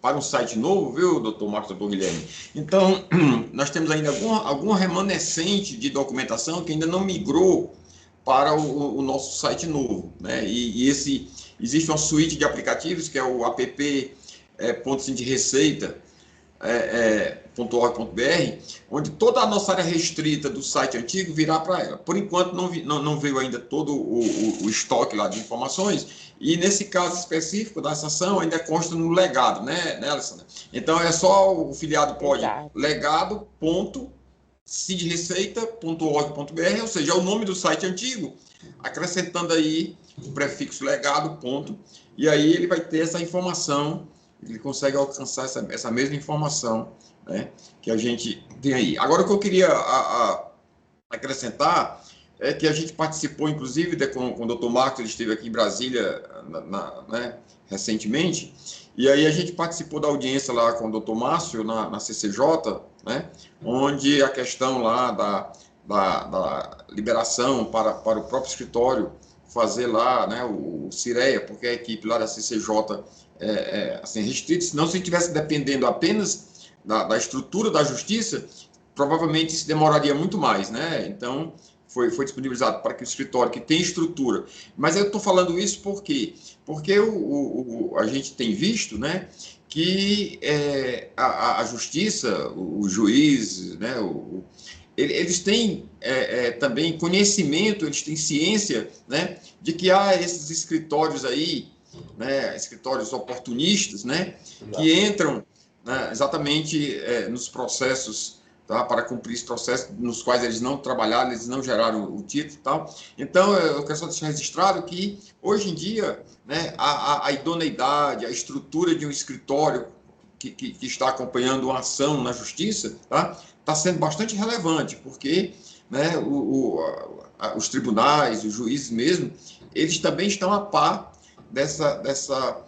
para um site novo, viu, doutor Marcos, doutor Guilherme? Então, nós temos ainda algum remanescente de documentação que ainda não migrou para o nosso site novo, né? E existe uma suíte de aplicativos, que é o app.sindireceita.org.br, onde toda a nossa área restrita do site antigo virá para ela. Por enquanto, não veio ainda todo o estoque lá de informações, e nesse caso específico da ação ainda consta no legado, né, Alessandra? Então, é só o filiado pode legado.sindireceita.org.br, ou seja, é o nome do site antigo, acrescentando aí o prefixo legado, e aí ele vai ter essa informação, ele consegue alcançar essa mesma informação, né, que a gente tem aí. Agora, o que eu queria acrescentar é que a gente participou, inclusive, com o Dr. Marcos, ele esteve aqui em Brasília né, recentemente, e aí a gente participou da audiência lá com o Dr. Márcio, na CCJ, né, onde a questão lá da liberação para o próprio escritório fazer lá, né, o Cireia, porque a equipe lá da CCJ assim, restrito, senão se estivesse dependendo apenas da estrutura da justiça, provavelmente isso demoraria muito mais, né? Então, foi disponibilizado para que o escritório que tem estrutura. Mas eu estou falando isso por quê? Porque a gente tem visto, né, que a justiça, o juiz, né, eles têm também conhecimento, eles têm ciência, né, de que há esses escritórios aí, né, escritórios oportunistas, né, que entram, né, exatamente nos processos tá? Para cumprir esse processo, nos quais eles não trabalharam, eles não geraram o título e tal. Então, eu quero só deixar registrado que, hoje em dia, né, a idoneidade, a estrutura de um escritório que está acompanhando uma ação na justiça, tá? Está sendo bastante relevante, porque, né, os tribunais, os juízes mesmo, eles também estão a par dessa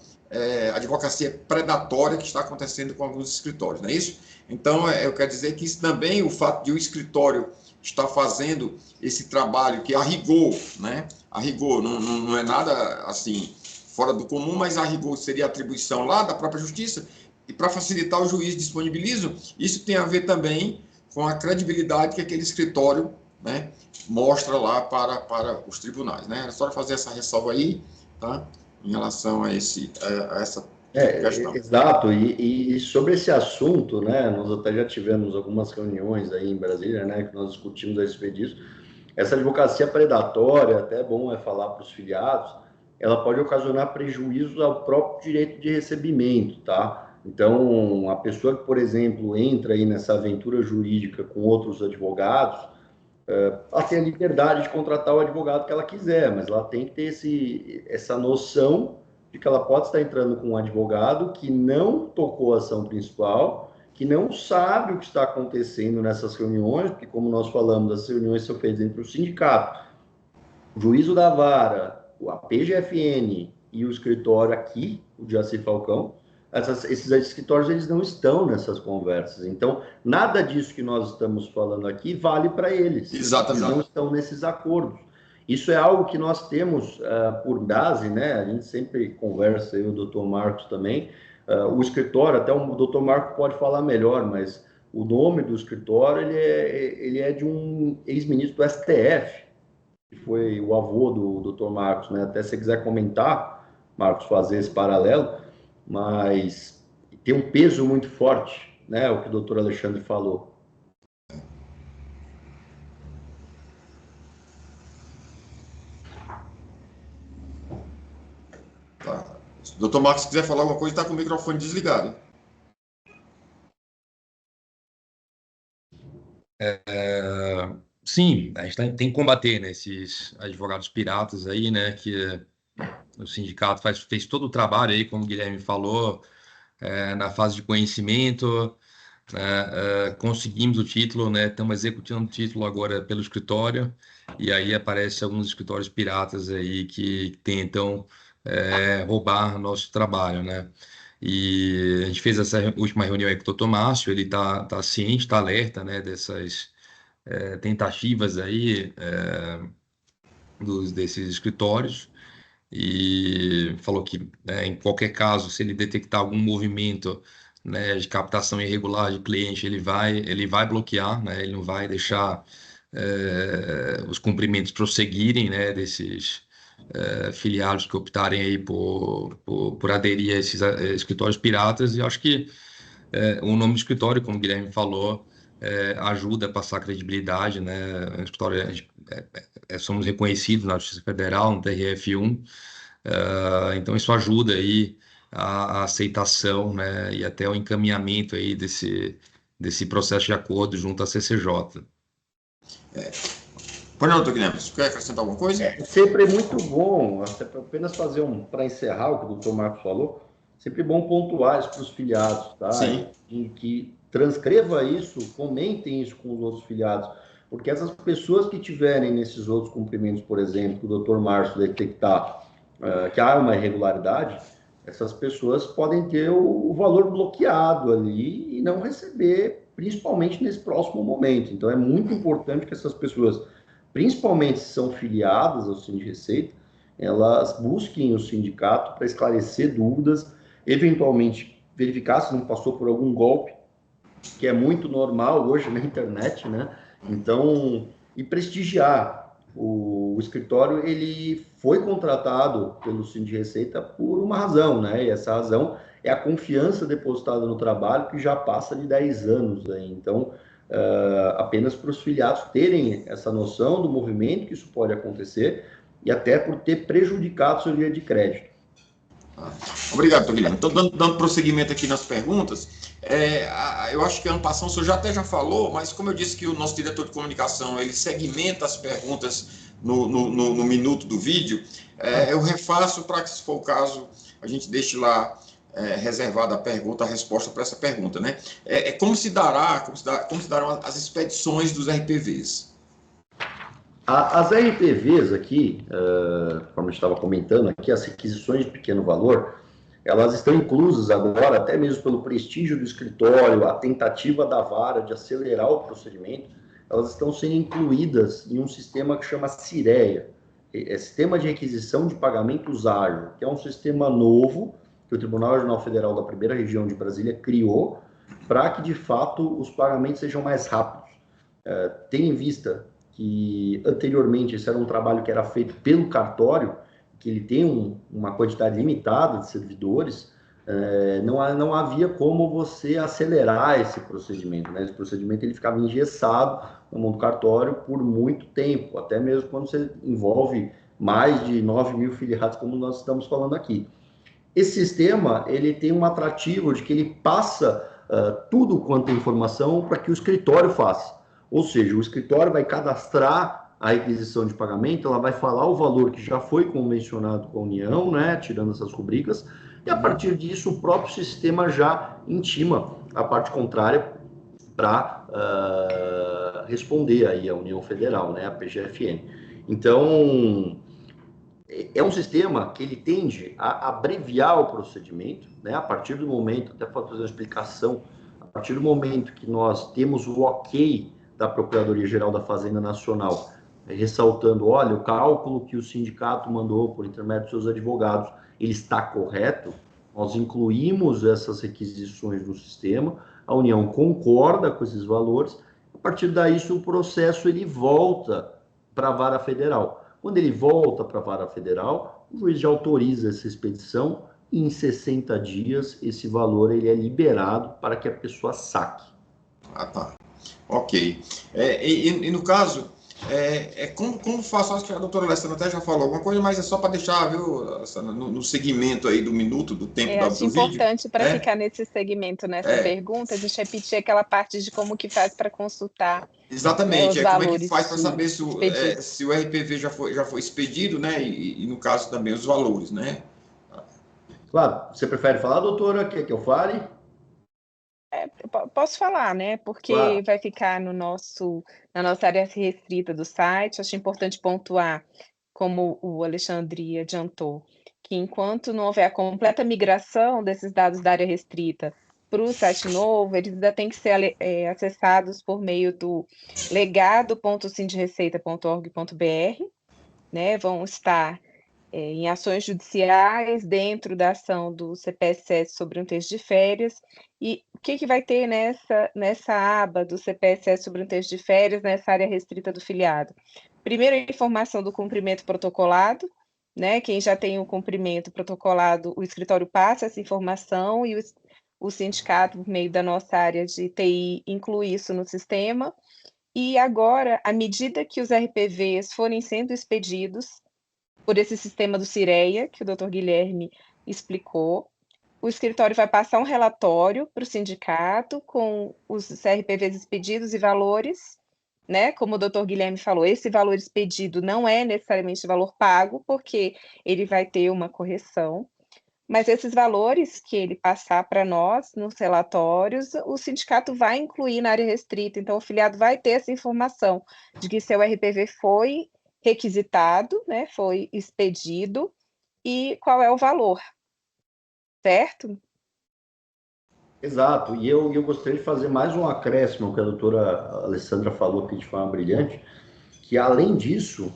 advocacia predatória que está acontecendo com alguns escritórios, não é isso? Então, eu quero dizer que isso também, o fato de o escritório estar fazendo esse trabalho que a rigor, né? A rigor não é nada assim fora do comum, mas a rigor seria atribuição lá da própria justiça, e para facilitar o juiz disponibiliza, isso tem a ver também com a credibilidade que aquele escritório, né, mostra lá para os tribunais, né? É só fazer essa ressalva aí, tá? Em relação a essa questão. Exato, e sobre esse assunto, né, nós até já tivemos algumas reuniões aí em Brasília, né, que nós discutimos a respeito disso. Essa advocacia predatória, até é bom falar para os filiados, ela pode ocasionar prejuízos ao próprio direito de recebimento, tá? Então, a pessoa que, por exemplo, entra aí nessa aventura jurídica com outros advogados, ela tem a liberdade de contratar o advogado que ela quiser, mas ela tem que ter essa noção de que ela pode estar entrando com um advogado que não tocou a ação principal, que não sabe o que está acontecendo nessas reuniões, porque, como nós falamos, as reuniões são feitas entre o sindicato, o juízo da vara, a PGFN e o escritório aqui, o Jaci Falcão. Esses escritórios, eles não estão nessas conversas. Então, nada disso que nós estamos falando aqui vale para eles. Exatamente. Eles não estão nesses acordos. Isso é algo que nós temos por base, né? A gente sempre conversa, eu e o doutor Marcos também. O escritório, até o doutor Marcos pode falar melhor, mas o nome do escritório, ele é de um ex-ministro do STF, que foi o avô do doutor Marcos, né? Até se você quiser comentar, Marcos, fazer esse paralelo, mas tem um peso muito forte, né? O que o doutor Alexandre falou. Tá. Doutor Marcos, se quiser falar alguma coisa, está com o microfone desligado. Sim, a gente tem que combater, né, esses advogados piratas aí, né, que o sindicato fez todo o trabalho aí, como o Guilherme falou, na fase de conhecimento, né, conseguimos o título, né, estamos executando o título agora pelo escritório, e aí aparecem alguns escritórios piratas aí que tentam roubar nosso trabalho, né? E a gente fez essa última reunião aí com o doutor Márcio, ele tá ciente, está alerta, né, dessas tentativas aí desses escritórios, e falou que, né, em qualquer caso, se ele detectar algum movimento, né, de captação irregular de cliente, ele vai bloquear, né, ele não vai deixar os cumprimentos prosseguirem, né, desses filiados que optarem aí por aderir a esses escritórios piratas. E acho que o nome do escritório, como o Guilherme falou, ajuda a passar credibilidade, né? O escritório, somos reconhecidos na Justiça Federal, no TRF1, então isso ajuda aí a aceitação, né? E até o encaminhamento aí desse processo de acordo junto à CCJ. Pode não, doutor Guilherme, você quer acrescentar alguma coisa? Sempre é muito bom, apenas fazer para encerrar o que o doutor Marcos falou, sempre bom pontuar isso para os filiados, tá? Sim. E que transcreva isso, comentem isso com os outros filiados, porque essas pessoas que tiverem nesses outros cumprimentos, por exemplo, que o doutor Márcio detectar que há uma irregularidade, essas pessoas podem ter o valor bloqueado ali e não receber, principalmente nesse próximo momento. Então, é muito importante que essas pessoas, principalmente se são filiadas ao Sindreceita, elas busquem o sindicato para esclarecer dúvidas, eventualmente verificar se não passou por algum golpe, que é muito normal hoje na internet, né? Então, e prestigiar. O escritório, ele foi contratado pelo Sindreceita por uma razão, né? E essa razão é a confiança depositada no trabalho, que já passa de 10 anos aí. Então, apenas para os filiados terem essa noção do movimento que isso pode acontecer e até por ter prejudicado sua linha de crédito. Obrigado, doutor Guilherme. Então, dando prosseguimento aqui nas perguntas, eu acho que ano passado o senhor até já falou, mas como eu disse que o nosso diretor de comunicação, ele segmenta as perguntas no minuto do vídeo, eu refaço para que, se for o caso, a gente deixe lá reservada a resposta para essa pergunta, né? Como se darão as expedições dos RPVs? As RPVs aqui, como a gente estava comentando aqui, as requisições de pequeno valor, elas estão inclusas agora, até mesmo pelo prestígio do escritório, a tentativa da vara de acelerar o procedimento, elas estão sendo incluídas em um sistema que chama Cireia, Sistema de Requisição de Pagamentos Ágil, que é um sistema novo que o Tribunal Regional Federal da Primeira Região de Brasília criou para que, de fato, os pagamentos sejam mais rápidos. Tendo em vista que, anteriormente, esse era um trabalho que era feito pelo cartório, que ele tem uma quantidade limitada de servidores, não havia como você acelerar esse procedimento, né? Esse procedimento ele ficava engessado no mundo do cartório por muito tempo, até mesmo quando você envolve mais de 9 mil filiados, como nós estamos falando aqui. Esse sistema ele tem um atrativo de que ele passa tudo quanto é informação para que o escritório faça. Ou seja, o escritório vai cadastrar a requisição de pagamento, ela vai falar o valor que já foi convencionado com a União, né, tirando essas rubricas, e a partir disso o próprio sistema já intima a parte contrária para responder aí à União Federal, né, a PGFN. Então, é um sistema que ele tende a abreviar o procedimento, né, a partir do momento, até para fazer uma explicação, a partir do momento que nós temos o ok da Procuradoria-Geral da Fazenda Nacional, ressaltando, olha, o cálculo que o sindicato mandou por intermédio dos seus advogados, ele está correto, nós incluímos essas requisições no sistema, a União concorda com esses valores, a partir daí o processo ele volta para a vara federal. Quando ele volta para a vara federal, o juiz já autoriza essa expedição e em 60 dias esse valor ele é liberado para que a pessoa saque. Ah, tá. Ok. E no caso, como faço? Acho que a doutora Alessandra até já falou alguma coisa, mas é só para deixar, viu, no segmento aí do minuto, do tempo do acho vídeo. importante para ficar nesse segmento, nessa pergunta, a gente repetir aquela parte de como que faz para consultar. Exatamente, Né, como é que faz para saber se o RPV já foi expedido, né, e no caso também os valores, né? Claro, você prefere falar, doutora, quer que eu fale? Posso falar, né? Porque Claro. vai ficar na nossa área restrita do site. Acho importante pontuar, como o Alexandre adiantou, que enquanto não houver a completa migração desses dados da área restrita para o site novo, eles ainda têm que ser acessados por meio do legado.sindreceita.org.br, né? Vão estar em ações judiciais dentro da ação do CPSS sobre um texto de férias. E o que vai ter nessa aba do CPSS sobre um texto de férias, nessa área restrita do filiado? Primeiro, a informação do cumprimento protocolado, né? Quem já tem o cumprimento protocolado, o escritório passa essa informação e o sindicato, por meio da nossa área de TI, inclui isso no sistema. E agora, à medida que os RPVs forem sendo expedidos por esse sistema do Cireia, que o doutor Guilherme explicou, o escritório vai passar um relatório para o sindicato com os CRPVs expedidos e valores, né? Como o doutor Guilherme falou, esse valor expedido não é necessariamente valor pago, porque ele vai ter uma correção, mas esses valores que ele passar para nós nos relatórios, o sindicato vai incluir na área restrita, então o filiado vai ter essa informação de que seu RPV foi requisitado, né, foi expedido, e qual é o valor, certo? Exato, e eu gostaria de fazer mais um acréscimo que a doutora Alessandra falou aqui de forma brilhante, que além disso,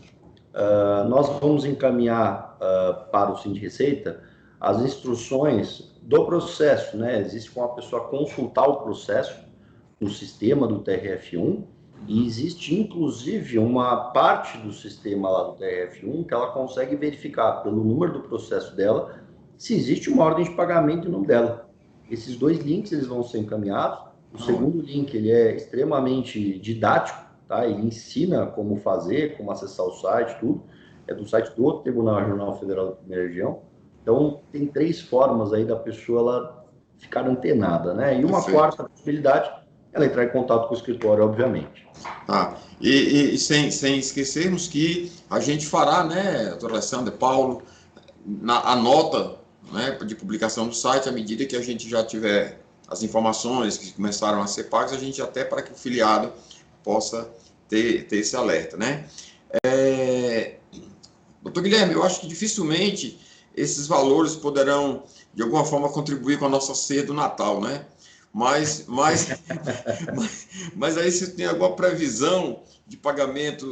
nós vamos encaminhar para o Sindreceita as instruções do processo, né? Existe como a pessoa consultar o processo no sistema do TRF1, e existe inclusive uma parte do sistema lá do TRF1 que ela consegue verificar pelo número do processo dela se existe uma ordem de pagamento no nome dela. Esses dois links eles vão ser encaminhados. O segundo link ele é extremamente didático, tá? Ele ensina como fazer, como acessar o site, tudo. É do site do Tribunal Regional Federal da Primeira Região. Então, tem 3 formas aí da pessoa ela ficar antenada, né? E uma Perfeito. quarta possibilidade, ela entrar em contato com o escritório, obviamente. Tá. E sem esquecermos que a gente fará, né, doutor Alessandro, Paulo, a nota, né, de publicação do site, à medida que a gente já tiver as informações que começaram a ser pagas, a gente até para que o filiado possa ter esse alerta, né? Doutor Guilherme, eu acho que dificilmente esses valores poderão, de alguma forma, contribuir com a nossa ceia do Natal, né? Mas aí você tem alguma previsão de pagamento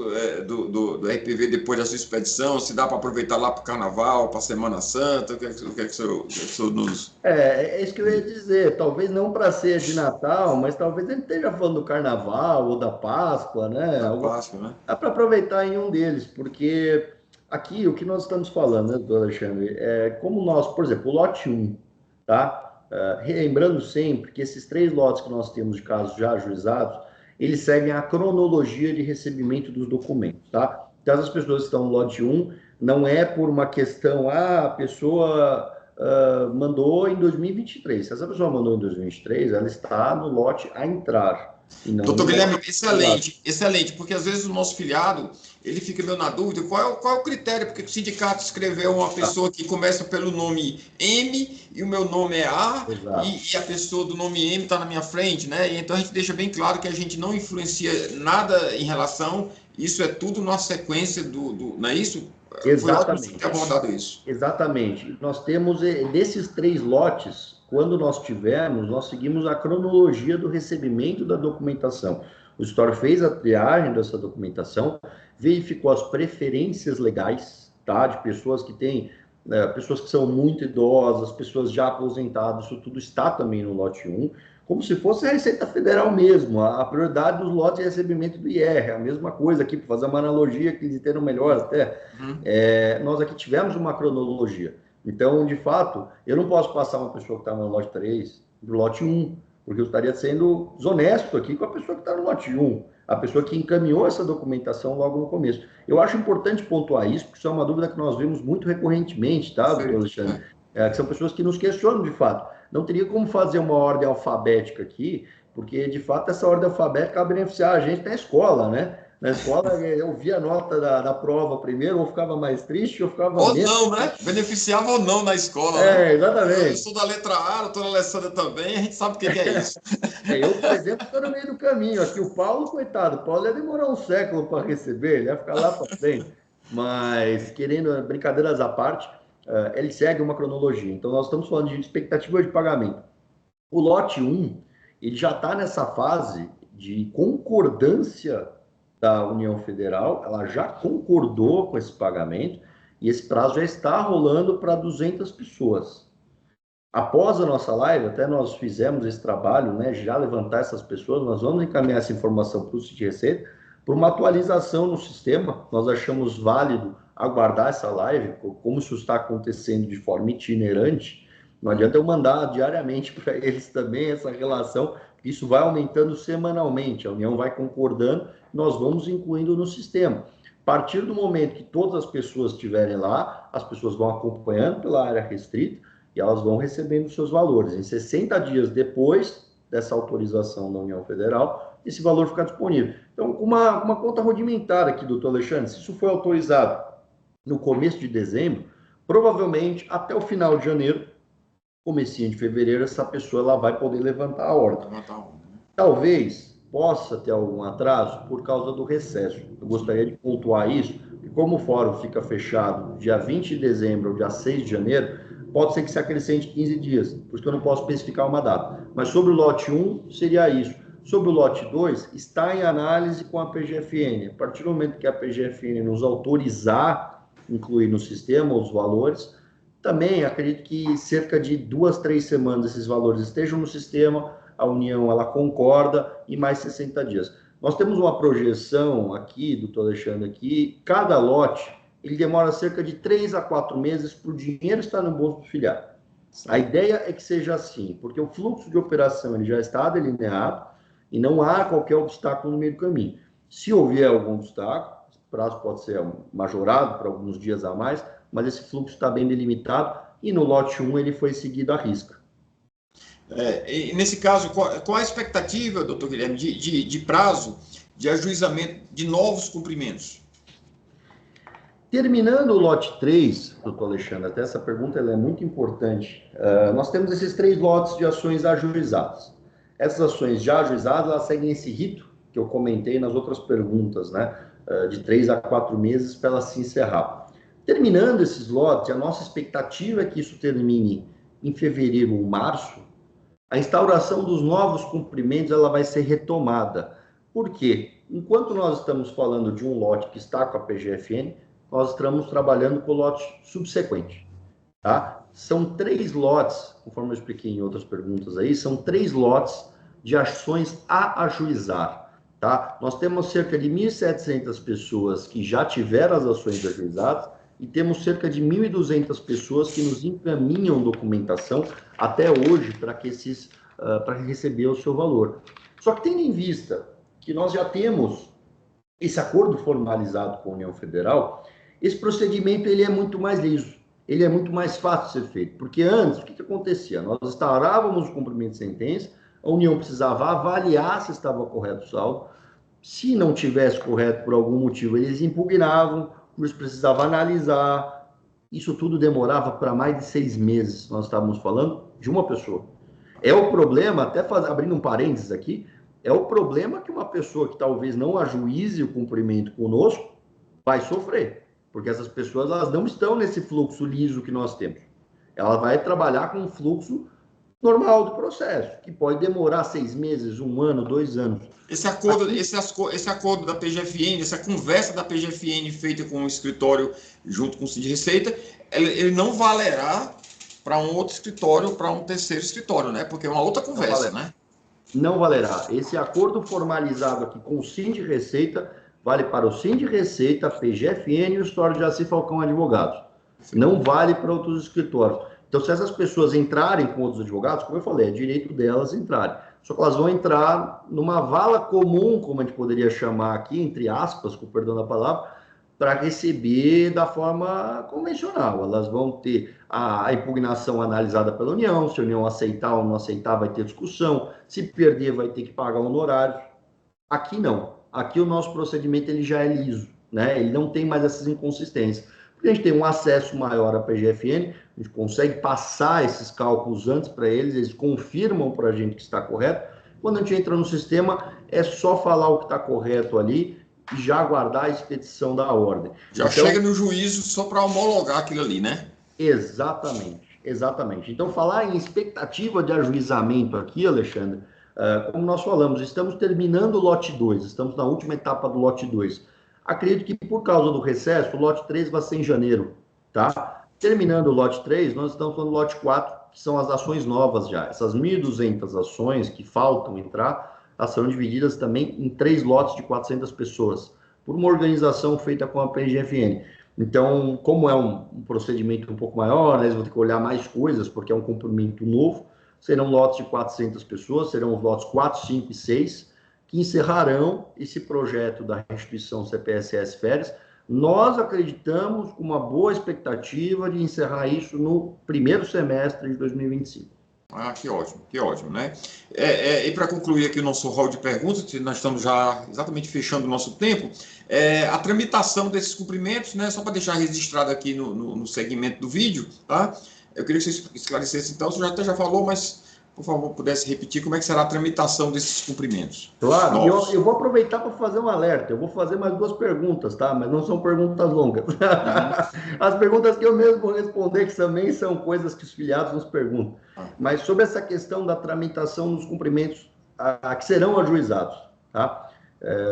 do RPV depois da sua expedição? Se dá para aproveitar lá para o Carnaval, para a Semana Santa? O que é que o senhor nos... É isso que eu ia dizer. Talvez não para ser de Natal, mas talvez ele esteja falando do Carnaval ou da Páscoa, né? Da Páscoa, né? Dá para aproveitar em um deles, porque aqui o que nós estamos falando, né, doutor Alexandre, é como nós, por exemplo, o lote 1, tá? Relembrando sempre que esses 3 lotes que nós temos de casos já ajuizados, eles seguem a cronologia de recebimento dos documentos, tá? Então, as pessoas que estão no lote 1, não é por uma questão, a pessoa mandou em 2023. Se essa pessoa mandou em 2023, ela está no lote a entrar. Doutor Guilherme, excelente, porque às vezes o nosso filiado, ele fica meio na dúvida, qual é o critério, porque o sindicato escreveu uma pessoa que começa pelo nome M, e o meu nome é A, e a pessoa do nome M está na minha frente, né? E então a gente deixa bem claro que a gente não influencia nada em relação, isso é tudo na sequência não é isso? Exatamente. Foi ter abordado isso. Exatamente. Nós temos, desses 3 lotes, quando nós tivermos, nós seguimos a cronologia do recebimento da documentação. O escritório fez a triagem dessa documentação, verificou as preferências legais, tá? De pessoas que têm, pessoas que são muito idosas, pessoas já aposentadas, isso tudo está também no lote 1, como se fosse a Receita Federal mesmo, a prioridade dos lotes de recebimento do IR, a mesma coisa aqui, para fazer uma analogia que eles entenderam melhor até. Nós aqui tivemos uma cronologia. Então, de fato, eu não posso passar uma pessoa que está no lote 3 do lote 1, porque eu estaria sendo desonesto aqui com a pessoa que está no lote 1, a pessoa que encaminhou essa documentação logo no começo. Eu acho importante pontuar isso, porque isso é uma dúvida que nós vemos muito recorrentemente, tá, doutor Alexandre? Que são pessoas que nos questionam, de fato. Não teria como fazer uma ordem alfabética aqui, porque, de fato, essa ordem alfabética vai beneficiar a gente na escola, né? Na escola, eu via a nota da prova primeiro, ou ficava mais triste, ou ficava ou menos. Ou não, né? Beneficiava ou não na escola, né? Exatamente. Eu sou da letra A, a doutora Alessandra também, a gente sabe o que é isso. Eu, por exemplo, estou no meio do caminho. Aqui o Paulo, coitado, o Paulo ia demorar um século para receber, ele ia ficar lá para frente. Mas, querendo, brincadeiras à parte, ele segue uma cronologia. Então, nós estamos falando de expectativa de pagamento. O lote 1, ele já está nessa fase de concordância da União Federal, ela já concordou com esse pagamento e esse prazo já está rolando para 200 pessoas. Após a nossa live, até nós fizemos esse trabalho, né, já levantar essas pessoas, nós vamos encaminhar essa informação para o Sítio de Receita, por uma atualização no sistema. Nós achamos válido aguardar essa live, como isso está acontecendo de forma itinerante. Não adianta eu mandar diariamente para eles também essa relação, isso vai aumentando semanalmente, a União vai concordando, nós vamos incluindo no sistema. A partir do momento que todas as pessoas estiverem lá, as pessoas vão acompanhando pela área restrita e elas vão recebendo seus valores. Em 60 dias depois dessa autorização da União Federal, esse valor fica disponível. Então, uma conta rudimentar aqui, doutor Alexandre, se isso foi autorizado no começo de dezembro, provavelmente até o final de janeiro, comecinho de fevereiro, essa pessoa ela vai poder levantar a ordem. Talvez possa ter algum atraso por causa do recesso. Eu gostaria de pontuar isso, que como o fórum fica fechado dia 20 de dezembro ou dia 6 de janeiro, pode ser que se acrescente 15 dias, por isso que eu não posso especificar uma data. Mas sobre o lote 1, seria isso. Sobre o lote 2, está em análise com a PGFN. A partir do momento que a PGFN nos autorizar incluir no sistema os valores, também acredito que cerca de 2-3 semanas esses valores estejam no sistema, a União ela concorda e mais 60 dias. Nós temos uma projeção aqui, doutor Alexandre, que cada lote ele demora cerca de 3 a 4 meses para o dinheiro estar no bolso do filiado. A ideia é que seja assim, porque o fluxo de operação ele já está delineado e não há qualquer obstáculo no meio do caminho. Se houver algum obstáculo, o prazo pode ser majorado para alguns dias a mais, mas esse fluxo está bem delimitado e no lote 1 ele foi seguido à risca. E nesse caso, qual a expectativa, doutor Guilherme, de prazo de ajuizamento de novos cumprimentos? Terminando o lote 3, doutor Alexandre, até essa pergunta ela é muito importante. Nós temos esses 3 lotes de ações ajuizadas. Essas ações já ajuizadas, elas seguem esse rito que eu comentei nas outras perguntas, né? De 3 a 4 meses para ela se encerrar. Terminando esses lotes, a nossa expectativa é que isso termine em fevereiro ou março. A instauração dos novos cumprimentos ela vai ser retomada. Por quê? Enquanto nós estamos falando de um lote que está com a PGFN, nós estamos trabalhando com o lote subsequente. Tá? São 3 lotes, conforme eu expliquei em outras perguntas aí, são 3 lotes de ações a ajuizar. Tá? Nós temos cerca de 1.700 pessoas que já tiveram as ações ajuizadas e temos cerca de 1.200 pessoas que nos encaminham documentação até hoje para receber o seu valor. Só que tendo em vista que nós já temos esse acordo formalizado com a União Federal, esse procedimento ele é muito mais liso, ele é muito mais fácil de ser feito, porque antes, o que acontecia? Nós instaurávamos o cumprimento de sentença, a União precisava avaliar se estava correto o saldo, se não tivesse correto por algum motivo, eles impugnavam, o juiz precisava analisar, isso tudo demorava para mais de 6 meses, nós estávamos falando de uma pessoa. É o problema, até abrindo um parênteses aqui, é o problema que uma pessoa que talvez não ajuize o cumprimento conosco vai sofrer. Porque essas pessoas elas não estão nesse fluxo liso que nós temos. Ela vai trabalhar com um fluxo normal do processo, que pode demorar 6 meses, 1 ano, 2 anos. Esse acordo da PGFN, essa conversa da PGFN feita com o escritório junto com o CID Receita, ele não valerá para um outro escritório, para um terceiro escritório, né? Porque é uma outra conversa, né? Não valerá. Esse acordo formalizado aqui com o CID Receita vale para o CID Receita, a PGFN e o escritório de Jaci Falcão Advogados. Não vale para outros escritórios. Então, se essas pessoas entrarem com outros advogados, como eu falei, é direito delas entrarem. Só que elas vão entrar numa vala comum, como a gente poderia chamar aqui, entre aspas, com perdão da palavra, para receber da forma convencional. Elas vão ter a impugnação analisada pela União, se a União aceitar ou não aceitar, vai ter discussão, se perder, vai ter que pagar honorários. Aqui não. Aqui o nosso procedimento ele já é liso, né? Ele não tem mais essas inconsistências. Porque a gente tem um acesso maior à PGFN, a gente consegue passar esses cálculos antes para eles, eles confirmam para a gente que está correto. Quando a gente entra no sistema, é só falar o que está correto ali e já aguardar a expedição da ordem. Já então, chega no juízo só para homologar aquilo ali, né? Exatamente, exatamente. Então, falar em expectativa de ajuizamento aqui, Alexandre, como nós falamos, estamos terminando o lote 2, estamos na última etapa do lote 2. Acredito que por causa do recesso, o lote 3 vai ser em janeiro, tá? Terminando o lote 3, nós estamos no lote 4, que são as ações novas já. Essas 1.200 ações que faltam entrar, elas serão divididas também em 3 lotes de 400 pessoas, por uma organização feita com a PGFN. Então, como é um procedimento um pouco maior, né, eles vão ter que olhar mais coisas, porque é um cumprimento novo, serão lotes de 400 pessoas, serão os lotes 4, 5 e 6, que encerrarão esse projeto da restituição CPSS Férias. Nós acreditamos com uma boa expectativa de encerrar isso no primeiro semestre de 2025. Ah, que ótimo, né? E para concluir aqui o nosso hall de perguntas, nós estamos já exatamente fechando o nosso tempo, a tramitação desses cumprimentos, né? Só para deixar registrado aqui no segmento do vídeo, tá? Eu queria que você esclarecesse, então, você até já falou, mas, por favor, pudesse repetir como é que será a tramitação desses cumprimentos. Claro, eu vou aproveitar para fazer um alerta, eu vou fazer mais 2 perguntas, tá? Mas não são perguntas longas. As perguntas que eu mesmo vou responder, que também são coisas que os filiados nos perguntam. Mas sobre essa questão da tramitação dos cumprimentos que serão ajuizados, tá?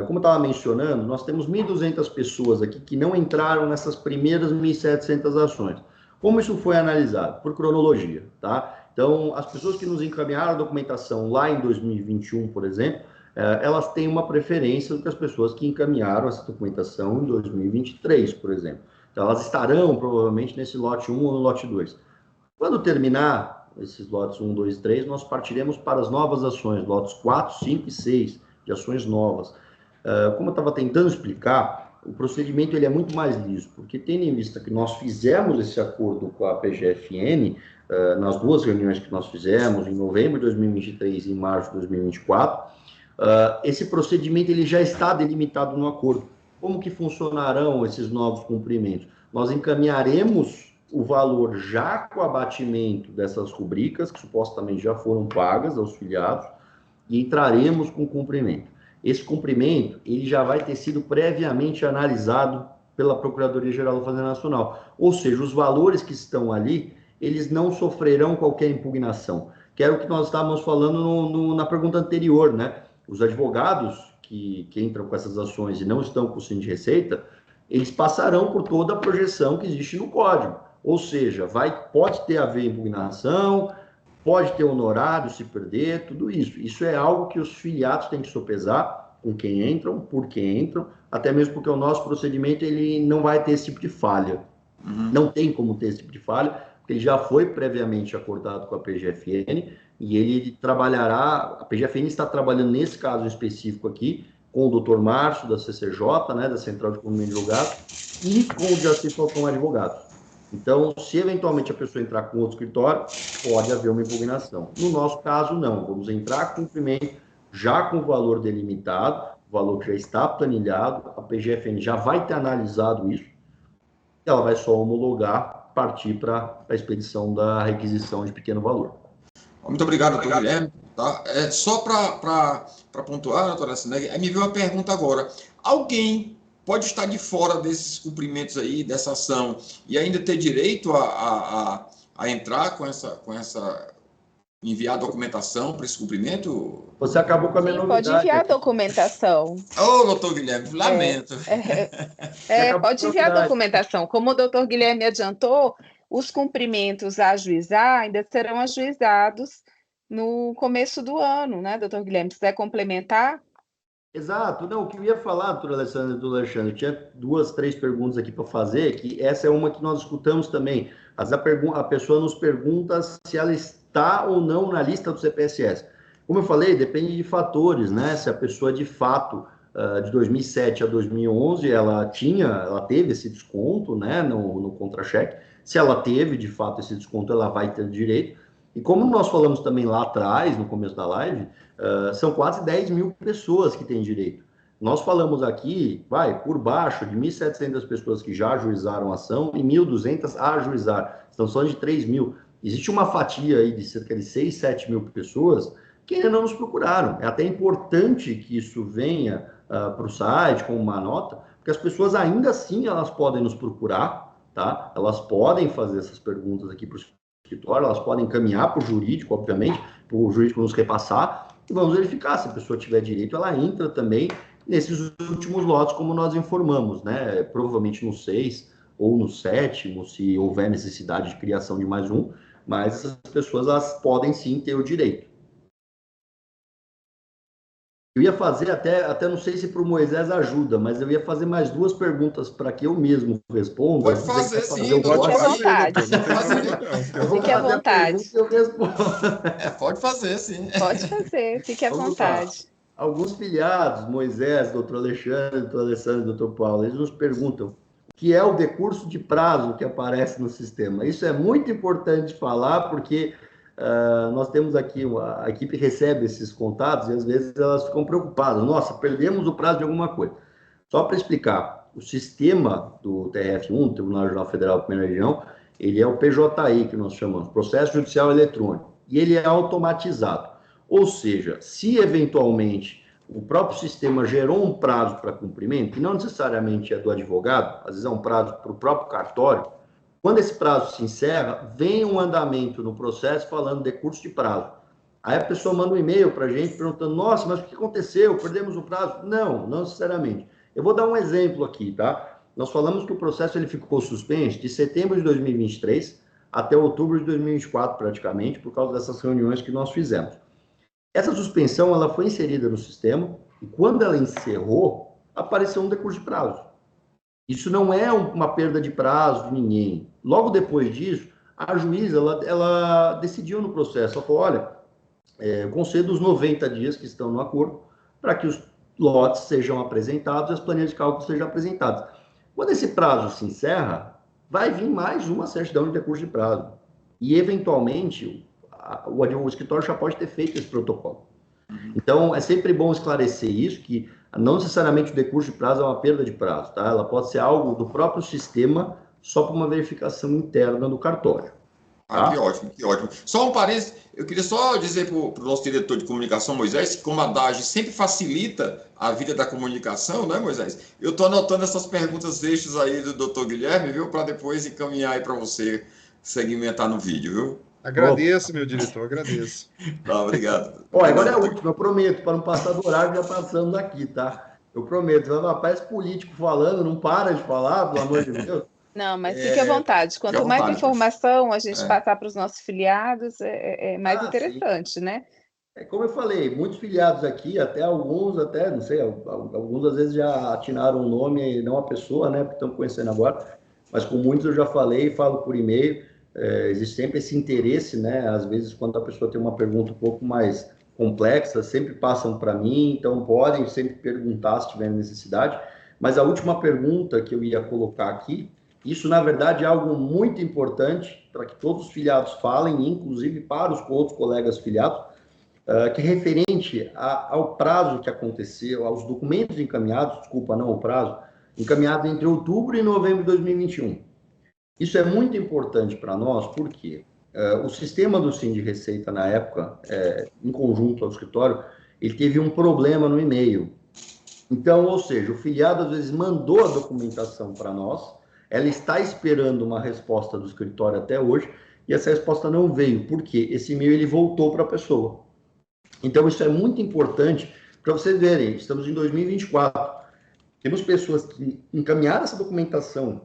Como eu estava mencionando, nós temos 1.200 pessoas aqui que não entraram nessas primeiras 1.700 ações. Como isso foi analisado? Por cronologia, tá? Então, as pessoas que nos encaminharam a documentação lá em 2021, por exemplo, elas têm uma preferência do que as pessoas que encaminharam essa documentação em 2023, por exemplo. Então, elas estarão, provavelmente, nesse lote 1 ou no lote 2. Quando terminar esses lotes 1, 2 e 3, nós partiremos para as novas ações, lotes 4, 5 e 6, de ações novas. Como eu estava tentando explicar, o procedimento ele é muito mais liso, porque tendo em vista que nós fizemos esse acordo com a PGFN, nas duas reuniões que nós fizemos, em novembro de 2023 e em março de 2024, esse procedimento ele já está delimitado no acordo. Como que funcionarão esses novos cumprimentos? Nós encaminharemos o valor já com o abatimento dessas rubricas, que supostamente já foram pagas aos filiados, e entraremos com o cumprimento. Esse cumprimento ele já vai ter sido previamente analisado pela Procuradoria-Geral da Fazenda Nacional. Ou seja, os valores que estão ali, eles não sofrerão qualquer impugnação. Que era o que nós estávamos falando na pergunta anterior, né? Os advogados que entram com essas ações e não estão com o Cine de Receita, eles passarão por toda a projeção que existe no Código. Ou seja, pode ter a ver impugnação, pode ter honorário se perder, tudo isso. Isso é algo que os filiados têm que sopesar com quem entram, por quem entram, até mesmo porque o nosso procedimento ele não vai ter esse tipo de falha. Não tem como ter esse tipo de falha, porque ele já foi previamente acordado com a PGFN e ele trabalhará, a PGFN está trabalhando nesse caso específico aqui, com o Dr. Márcio, da CCJ, né, da Central de Cumprimento de Julgados, e com o Jaci Falcão Advogados. Então, se eventualmente a pessoa entrar com outro escritório, pode haver uma impugnação. No nosso caso, não. Vamos entrar com cumprimento já com o valor delimitado, o valor que já está planilhado, a PGFN já vai ter analisado isso, e ela vai só homologar, partir para a expedição da requisição de pequeno valor. Muito obrigado, doutor Guilherme. Tá? Só para pontuar, doutora Sineg, me veio uma pergunta agora. Alguém pode estar de fora desses cumprimentos aí, dessa ação, e ainda ter direito a entrar com essa enviar documentação para esse cumprimento? Você acabou com a minha novidade. Pode enviar a documentação. Ô, doutor Guilherme, lamento. Pode enviar a documentação. Como o doutor Guilherme adiantou, os cumprimentos a ajuizar ainda serão ajuizados no começo do ano, né, doutor Guilherme? Se quiser complementar. Exato. Não, o que eu ia falar, doutor Alessandro e doutor Alexandre, eu tinha 2, 3 perguntas aqui para fazer, que essa é uma que nós escutamos também. A pessoa nos pergunta se ela está ou não na lista do CPSS. Como eu falei, depende de fatores, né? Se a pessoa, de fato, de 2007 a 2011, ela teve esse desconto, né, no contra-cheque. Se ela teve, de fato, esse desconto, ela vai ter direito. E como nós falamos também lá atrás, no começo da live, são quase 10 mil pessoas que têm direito. Nós falamos aqui, por baixo, de 1.700 pessoas que já ajuizaram a ação e 1.200 a ajuizar. Estamos falando de 3 mil. Existe uma fatia aí de cerca de 6, 7 mil pessoas que ainda não nos procuraram. É até importante que isso venha para o site como uma nota, porque as pessoas ainda assim elas podem nos procurar, tá? Elas podem fazer essas perguntas aqui para o escritório, elas podem encaminhar para o jurídico, obviamente, para o jurídico nos repassar, e vamos verificar se a pessoa tiver direito, ela entra também nesses últimos lotes, como nós informamos, né? Provavelmente no 6 ou no 7º, se houver necessidade de criação de mais um, mas essas pessoas elas podem sim ter o direito. Eu ia fazer, até não sei se para o Moisés ajuda, mas eu ia fazer mais 2 perguntas para que eu mesmo responda. Pode fazer, sim. Pode à vontade. Fique à vontade. Eu respondo. Pode fazer, sim. Pode fazer, fique à vontade. Alguns filiados, Moisés, doutor Alexandre, doutor Alessandro, doutor Paulo, eles nos perguntam o que é o decurso de prazo que aparece no sistema. Isso é muito importante falar, porque nós temos aqui, a equipe recebe esses contatos e às vezes elas ficam preocupadas. Nossa, perdemos o prazo de alguma coisa. Só para explicar, o sistema do TRF1, Tribunal Regional Federal da Primeira Região, ele é o PJI, que nós chamamos, Processo Judicial Eletrônico, e ele é automatizado. Ou seja, se eventualmente o próprio sistema gerou um prazo para cumprimento, que não necessariamente é do advogado, às vezes é um prazo para o próprio cartório, quando esse prazo se encerra, vem um andamento no processo falando decurso de prazo. Aí a pessoa manda um e-mail para a gente perguntando, nossa, mas o que aconteceu? Perdemos o prazo? Não, não necessariamente. Eu vou dar um exemplo aqui, tá? Nós falamos que o processo ele ficou suspenso de setembro de 2023 até outubro de 2024, praticamente, por causa dessas reuniões que nós fizemos. Essa suspensão ela foi inserida no sistema e quando ela encerrou, apareceu um decurso de prazo. Isso não é uma perda de prazo de ninguém. Logo depois disso, a juíza ela decidiu no processo, ela falou, olha, eu concedo os 90 dias que estão no acordo para que os lotes sejam apresentados, as planilhas de cálculo sejam apresentadas. Quando esse prazo se encerra, vai vir mais uma certidão de decurso de prazo. E, eventualmente, o escritório já pode ter feito esse protocolo. Então, é sempre bom esclarecer isso, que não necessariamente o decurso de prazo é uma perda de prazo, tá? Ela pode ser algo do próprio sistema, só para uma verificação interna do cartório. Ah, que ótimo, que ótimo. Só um parênteses, eu queria só dizer para o nosso diretor de comunicação, Moisés, que como a DAGE sempre facilita a vida da comunicação, né, Moisés? Eu estou anotando essas perguntas extras aí do Dr. Guilherme, viu? Para depois encaminhar aí para você segmentar no vídeo, viu? Agradeço, meu diretor, agradeço. Tá, obrigado. Olha, agora é a última, eu prometo, para não passar do horário, já passamos aqui, tá? Eu prometo. Parece político falando, não para de falar, pelo amor de Deus. Não, mas fique à vontade. Quanto mais informação a gente passar para os nossos filiados, é mais interessante, sim, né? É como eu falei, muitos filiados aqui, até alguns, não sei, alguns às vezes já atinaram o nome e não a pessoa, né? Porque estão conhecendo agora. Mas com muitos eu já falei, falo por e-mail. Existe sempre esse interesse, né? Às vezes, quando a pessoa tem uma pergunta um pouco mais complexa, sempre passam para mim, então podem sempre perguntar se tiver necessidade. Mas a última pergunta que eu ia colocar aqui, isso, na verdade, é algo muito importante para que todos os filiados falem, inclusive para os outros colegas filiados, que é referente ao prazo que aconteceu, aos documentos encaminhados, desculpa, não o prazo, encaminhados entre outubro e novembro de 2021. Isso é muito importante para nós, porque o sistema do Sindreceita, na época, em conjunto ao escritório, ele teve um problema no e-mail. Então, ou seja, o filiado às vezes mandou a documentação para nós, ela está esperando uma resposta do escritório até hoje, e essa resposta não veio, porque esse e-mail ele voltou para a pessoa. Então, isso é muito importante para vocês verem, estamos em 2024, temos pessoas que encaminharam essa documentação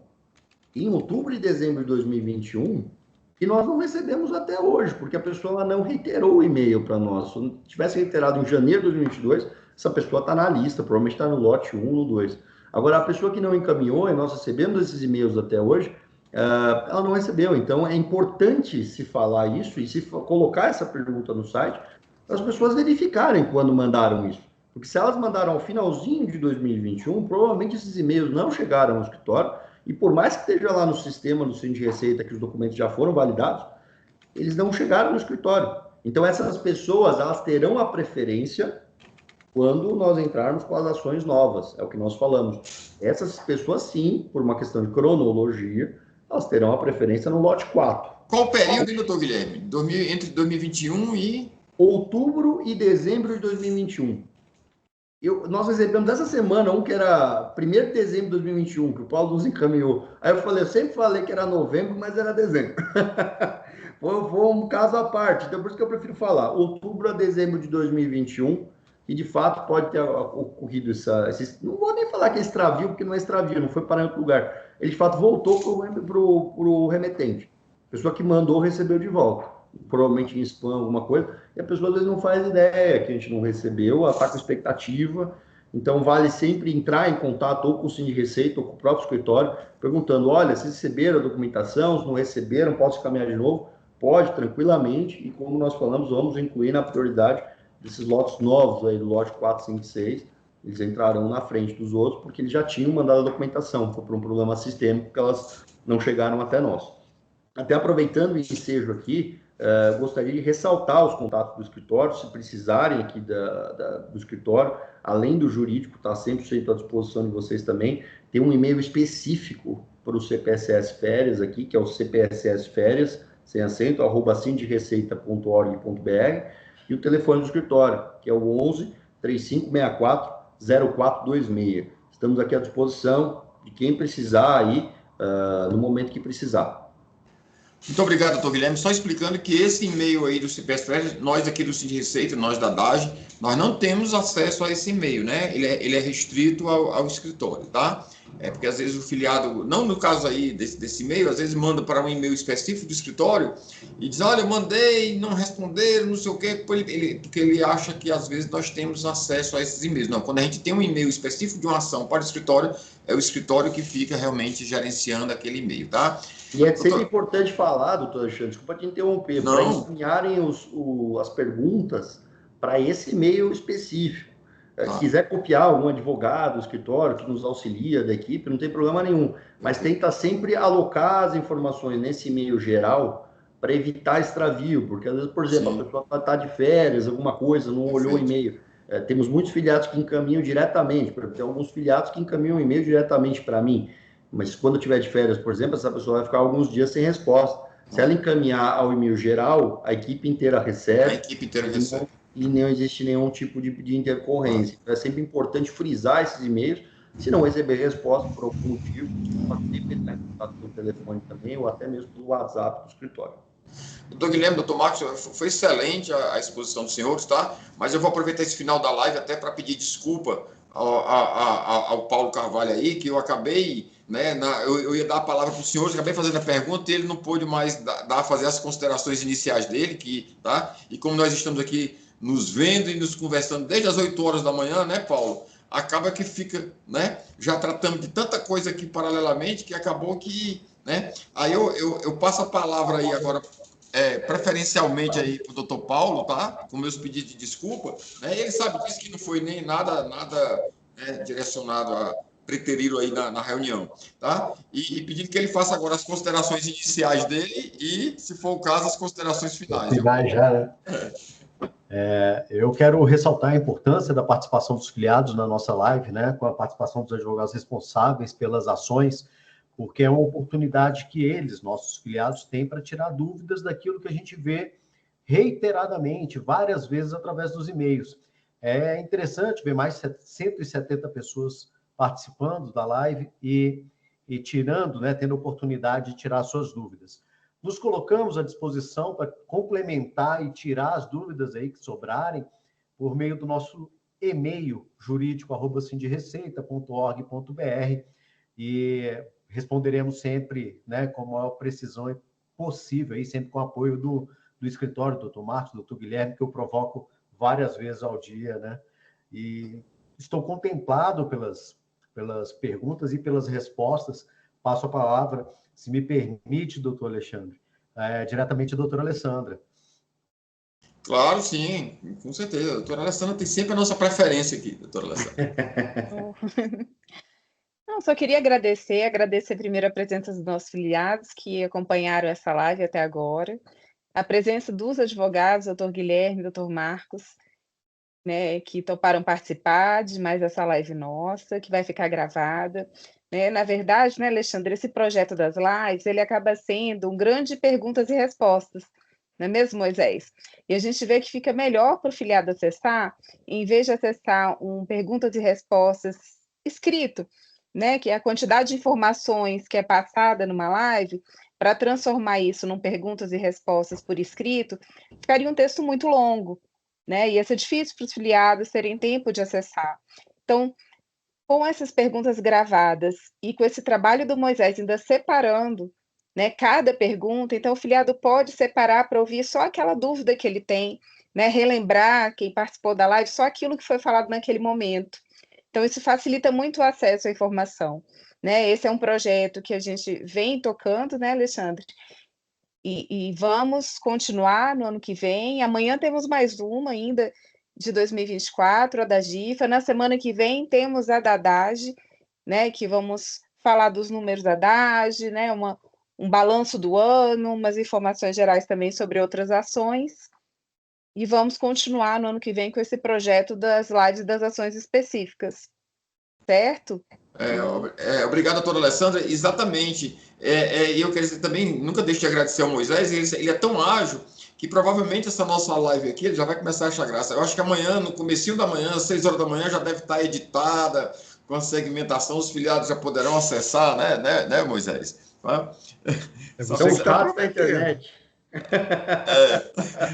em outubro e dezembro de 2021, e nós não recebemos até hoje, porque a pessoa não reiterou o e-mail para nós. Se não tivesse reiterado em janeiro de 2022, essa pessoa está na lista, provavelmente está no lote 1 ou 2. Agora, a pessoa que não encaminhou, e nós recebemos esses e-mails até hoje, ela não recebeu. Então, é importante se falar isso e se colocar essa pergunta no site, para as pessoas verificarem quando mandaram isso. Porque se elas mandaram ao finalzinho de 2021, provavelmente esses e-mails não chegaram ao escritório, e por mais que esteja lá no sistema do Sindreceita que os documentos já foram validados, eles não chegaram no escritório. Então, essas pessoas, elas terão a preferência quando nós entrarmos com as ações novas, é o que nós falamos. Essas pessoas, sim, por uma questão de cronologia, elas terão a preferência no lote 4. Qual o período, doutor Guilherme? Entre 2021 e... Outubro e dezembro de 2021. Nós recebemos essa semana um que era 1º de dezembro de 2021, que o Paulo nos encaminhou. Aí eu sempre falei que era novembro, mas era dezembro. Foi um caso à parte, então por isso que eu prefiro falar. Outubro a dezembro de 2021, e de fato pode ter ocorrido não vou nem falar que é extravio, porque não é extravio, não foi para outro lugar. Ele de fato voltou para o remetente. A pessoa que mandou recebeu de volta. Provavelmente em spam, alguma coisa, e a pessoa às vezes não faz ideia que a gente não recebeu, ela está com expectativa, então vale sempre entrar em contato ou com o Sindreceita ou com o próprio escritório, perguntando, olha, se receberam a documentação, se não receberam, posso caminhar de novo? Pode, tranquilamente, e como nós falamos, vamos incluir na prioridade desses lotes novos, aí do lote 4, 5 e 6, eles entrarão na frente dos outros, porque eles já tinham mandado a documentação, foi por um problema sistêmico que elas não chegaram até nós. Até aproveitando o ensejo aqui, gostaria de ressaltar os contatos do escritório, se precisarem aqui do escritório, além do jurídico, está 100% à disposição de vocês também. Tem um e-mail específico para o CPSS Férias aqui, que é o CPSS Férias, sem acento, @sindreceita.org.br, e o telefone do escritório, que é o 11 3564 0426. Estamos aqui à disposição de quem precisar aí, no momento que precisar. Muito obrigado, doutor Guilherme. Só explicando que esse e-mail aí do CPSF, nós aqui do Sindreceita, nós da DAGE, nós não temos acesso a esse e-mail, né? Ele é restrito ao escritório, tá? Porque às vezes o filiado, não no caso aí desse e-mail, às vezes manda para um e-mail específico do escritório e diz, olha, eu mandei, não responderam, não sei o quê, porque ele acha que às vezes nós temos acesso a esses e-mails. Não, quando a gente tem um e-mail específico de uma ação para o escritório, é o escritório que fica realmente gerenciando aquele e-mail, tá? E é sempre importante falar, doutor Alexandre, desculpa te interromper, para encaminharem as perguntas para esse e-mail específico. Se quiser copiar algum advogado, escritório que nos auxilia da equipe, não tem problema nenhum. Mas tenta sempre alocar as informações nesse e-mail geral para evitar extravio, porque às vezes, por exemplo, Sim. a pessoa está de férias, alguma coisa, não olhou o e-mail. Temos muitos filiados que encaminham diretamente, por exemplo, tem alguns filiados que encaminham o e-mail diretamente para mim, mas quando eu tiver de férias, por exemplo, essa pessoa vai ficar alguns dias sem resposta. Se ela encaminhar ao e-mail geral, a equipe inteira recebe. A equipe inteira recebe. E não existe nenhum tipo de intercorrência. Então, é sempre importante frisar esses e-mails. Se não receber resposta por algum motivo, pode sempre entrar em contato pelo telefone também, ou até mesmo pelo WhatsApp do escritório. Doutor Guilherme, doutor Marcos, foi excelente a exposição dos senhores, tá? Mas eu vou aproveitar esse final da live até para pedir desculpa ao Paulo Carvalho aí, que eu acabei, né, eu ia dar a palavra para os senhores, acabei fazendo a pergunta e ele não pôde mais fazer as considerações iniciais dele, tá? E como nós estamos aqui nos vendo e nos conversando desde as 8 horas da manhã, né, Paulo? Acaba que fica, né? Já tratamos de tanta coisa aqui paralelamente que acabou que, né? Aí eu passo a palavra aí agora, preferencialmente aí para o doutor Paulo, tá? Com meus pedidos de desculpa, né? Ele sabe disso que não foi nem nada né, direcionado a preteriram aí na reunião, tá? E pedindo que ele faça agora as considerações iniciais dele e, se for o caso, as considerações finais. Finais já, né? Eu quero ressaltar a importância da participação dos filiados na nossa live, né? Com a participação dos advogados responsáveis pelas ações, porque é uma oportunidade que eles, nossos filiados, têm para tirar dúvidas daquilo que a gente vê reiteradamente, várias vezes através dos e-mails. É interessante ver mais de 170 pessoas participando da live e tirando, né, tendo a oportunidade de tirar suas dúvidas. Nos colocamos à disposição para complementar e tirar as dúvidas aí que sobrarem por meio do nosso e-mail jurídico@sindireceita.org.br e responderemos sempre, né, com a maior precisão possível, aí, sempre com o apoio do escritório, do Dr. Marcos, do Dr. Guilherme, que eu provoco várias vezes ao dia, né? E estou contemplado pelas perguntas e pelas respostas. Passo a palavra, se me permite, doutor Alexandre, diretamente à doutora Alessandra. Claro, sim, com certeza. A doutora Alessandra tem sempre a nossa preferência aqui, doutora Alessandra. Não, só queria agradecer primeiro a presença dos nossos filiados que acompanharam essa live até agora, a presença dos advogados, doutor Guilherme, doutor Marcos, né, que toparam participar de mais essa live nossa, que vai ficar gravada. Né? Na verdade, né, Alexandre, esse projeto das lives, ele acaba sendo um grande perguntas e respostas, não é mesmo, Moisés? E a gente vê que fica melhor para o filiado acessar, em vez de acessar um perguntas e respostas escrito, né, que é a quantidade de informações que é passada numa live, para transformar isso num perguntas e respostas por escrito, ficaria um texto muito longo, né? Ia ser difícil para os filiados terem tempo de acessar. Então, com essas perguntas gravadas e com esse trabalho do Moisés ainda separando, né, cada pergunta, então o filiado pode separar para ouvir só aquela dúvida que ele tem, né, relembrar quem participou da live, só aquilo que foi falado naquele momento. Então, isso facilita muito o acesso à informação, né? Esse é um projeto que a gente vem tocando, né, Alexandre? E vamos continuar no ano que vem. Amanhã temos mais uma ainda de 2024, a da GIFA. Na semana que vem temos a da DAGE, né, que vamos falar dos números da DAGE, né, um balanço do ano, umas informações gerais também sobre outras ações. E vamos continuar no ano que vem com esse projeto das lives das ações específicas, certo? Obrigado, doutora Alessandra. Exatamente. E eu quero dizer também, nunca deixe de agradecer ao Moisés, ele é tão ágil que provavelmente essa nossa live aqui ele já vai começar a achar graça. Eu acho que amanhã, no comecinho da manhã, às 6 horas da manhã, já deve estar editada, com a segmentação, os filiados já poderão acessar, né, Moisés? São os chatos da internet.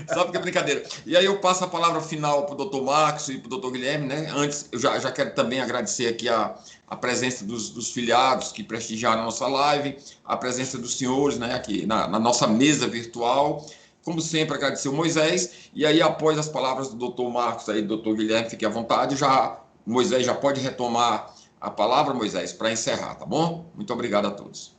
Sabe que é brincadeira. E aí eu passo a palavra final para o doutor Marcos e para o doutor Guilherme, né? Antes, eu já quero também agradecer aqui a presença dos filiados que prestigiaram a nossa live, a presença dos senhores, né, aqui na nossa mesa virtual. Como sempre, agradecer o Moisés. E aí, após as palavras do doutor Marcos e do doutor Guilherme, fique à vontade. O Moisés já pode retomar a palavra, Moisés, para encerrar, tá bom? Muito obrigado a todos.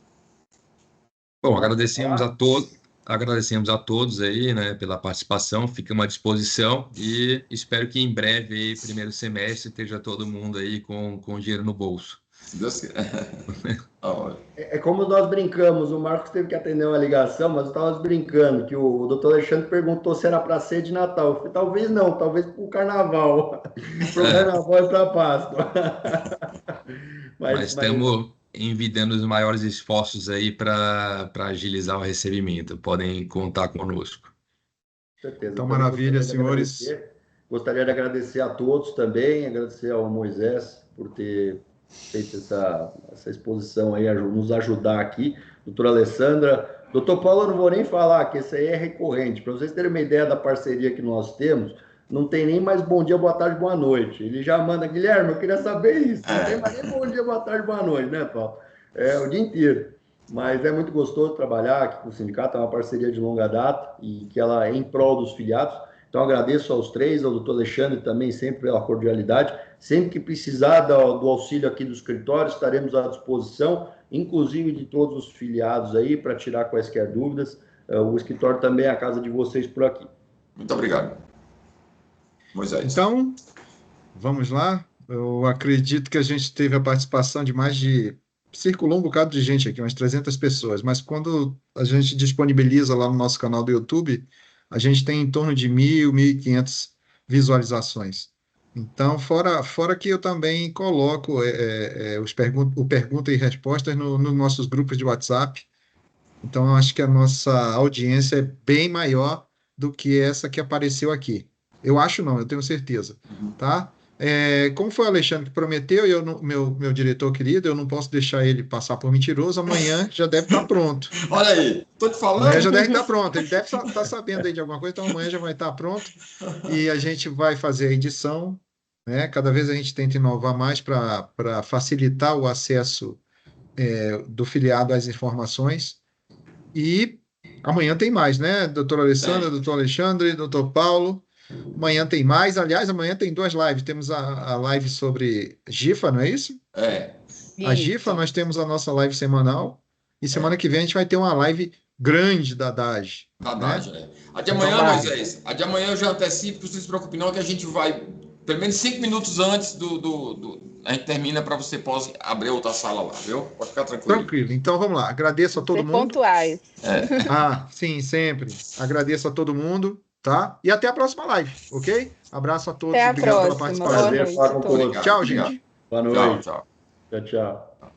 Bom, agradecemos a todos. agradecemos a todos aí, né, pela participação, ficamos à disposição e espero que em breve, aí, primeiro semestre, esteja todo mundo aí com dinheiro no bolso. Se Deus quiser. É como nós brincamos, o Marcos teve que atender uma ligação, mas estávamos brincando, que o doutor Alexandre perguntou se era para ser de Natal. Eu falei, talvez não, talvez para o Carnaval. Para o Carnaval e para a Páscoa. Mas estamos envidando os maiores esforços aí para agilizar o recebimento. Podem contar conosco. Com certeza. Então, maravilha, senhores. Gostaria de agradecer a todos também, agradecer ao Moisés por ter feito essa exposição aí, nos ajudar aqui. Doutora Alessandra, doutor Paulo, eu não vou nem falar, que esse aí é recorrente. Para vocês terem uma ideia da parceria que nós temos, não tem nem mais bom dia, boa tarde, boa noite. Ele já manda, Guilherme, eu queria saber isso. Não tem mais nem bom dia, boa tarde, boa noite, né, Paulo? É o dia inteiro. Mas é muito gostoso trabalhar aqui com o sindicato, é uma parceria de longa data e que ela é em prol dos filiados. Então, agradeço aos três, ao doutor Alexandre também, sempre pela cordialidade. Sempre que precisar do auxílio aqui do escritório, estaremos à disposição, inclusive de todos os filiados aí, para tirar quaisquer dúvidas. O escritório também é a casa de vocês por aqui. Muito obrigado. Moisés. Então, vamos lá. Eu acredito que a gente teve a participação de circulou um bocado de gente aqui, umas 300 pessoas, mas quando a gente disponibiliza lá no nosso canal do YouTube, a gente tem em torno de 1.000, 1.500 visualizações. Então, fora que eu também coloco o pergunta e respostas nos nossos grupos de WhatsApp. Então, eu acho que a nossa audiência é bem maior do que essa que apareceu aqui. Eu acho não, eu tenho certeza, tá? Como foi o Alexandre que prometeu, e meu diretor querido, eu não posso deixar ele passar por mentiroso, amanhã já deve estar pronto. Olha aí, tô te falando. Amanhã já deve estar pronto, ele deve estar sabendo aí de alguma coisa, então amanhã já vai estar pronto, e a gente vai fazer a edição, né? Cada vez a gente tenta inovar mais para facilitar o acesso do filiado às informações, e amanhã tem mais, né? Doutora Alessandra, doutor Alexandre, doutor Paulo. Amanhã tem mais. Aliás, amanhã tem 2 lives. Temos a live sobre GIFA, não é isso? A GIFA, nós temos a nossa live semanal. E semana que vem a gente vai ter uma live grande da DAGE. Da DAGE, né? A de amanhã, Moisés, a de amanhã eu já antecipo, que vocês não se preocupem não, que a gente vai, pelo menos 5 minutos antes a gente termina para você poder abrir outra sala lá, viu? Pode ficar tranquilo. Tranquilo. Então, vamos lá. Agradeço a todo mundo. Pontuais. Sim, sempre. Agradeço a todo mundo. Tá? E até a próxima live, ok? Abraço a todos. Até a obrigado próxima. pela participação. Tchau, gente. Tchau, gente. Boa noite. Tchau. Tchau.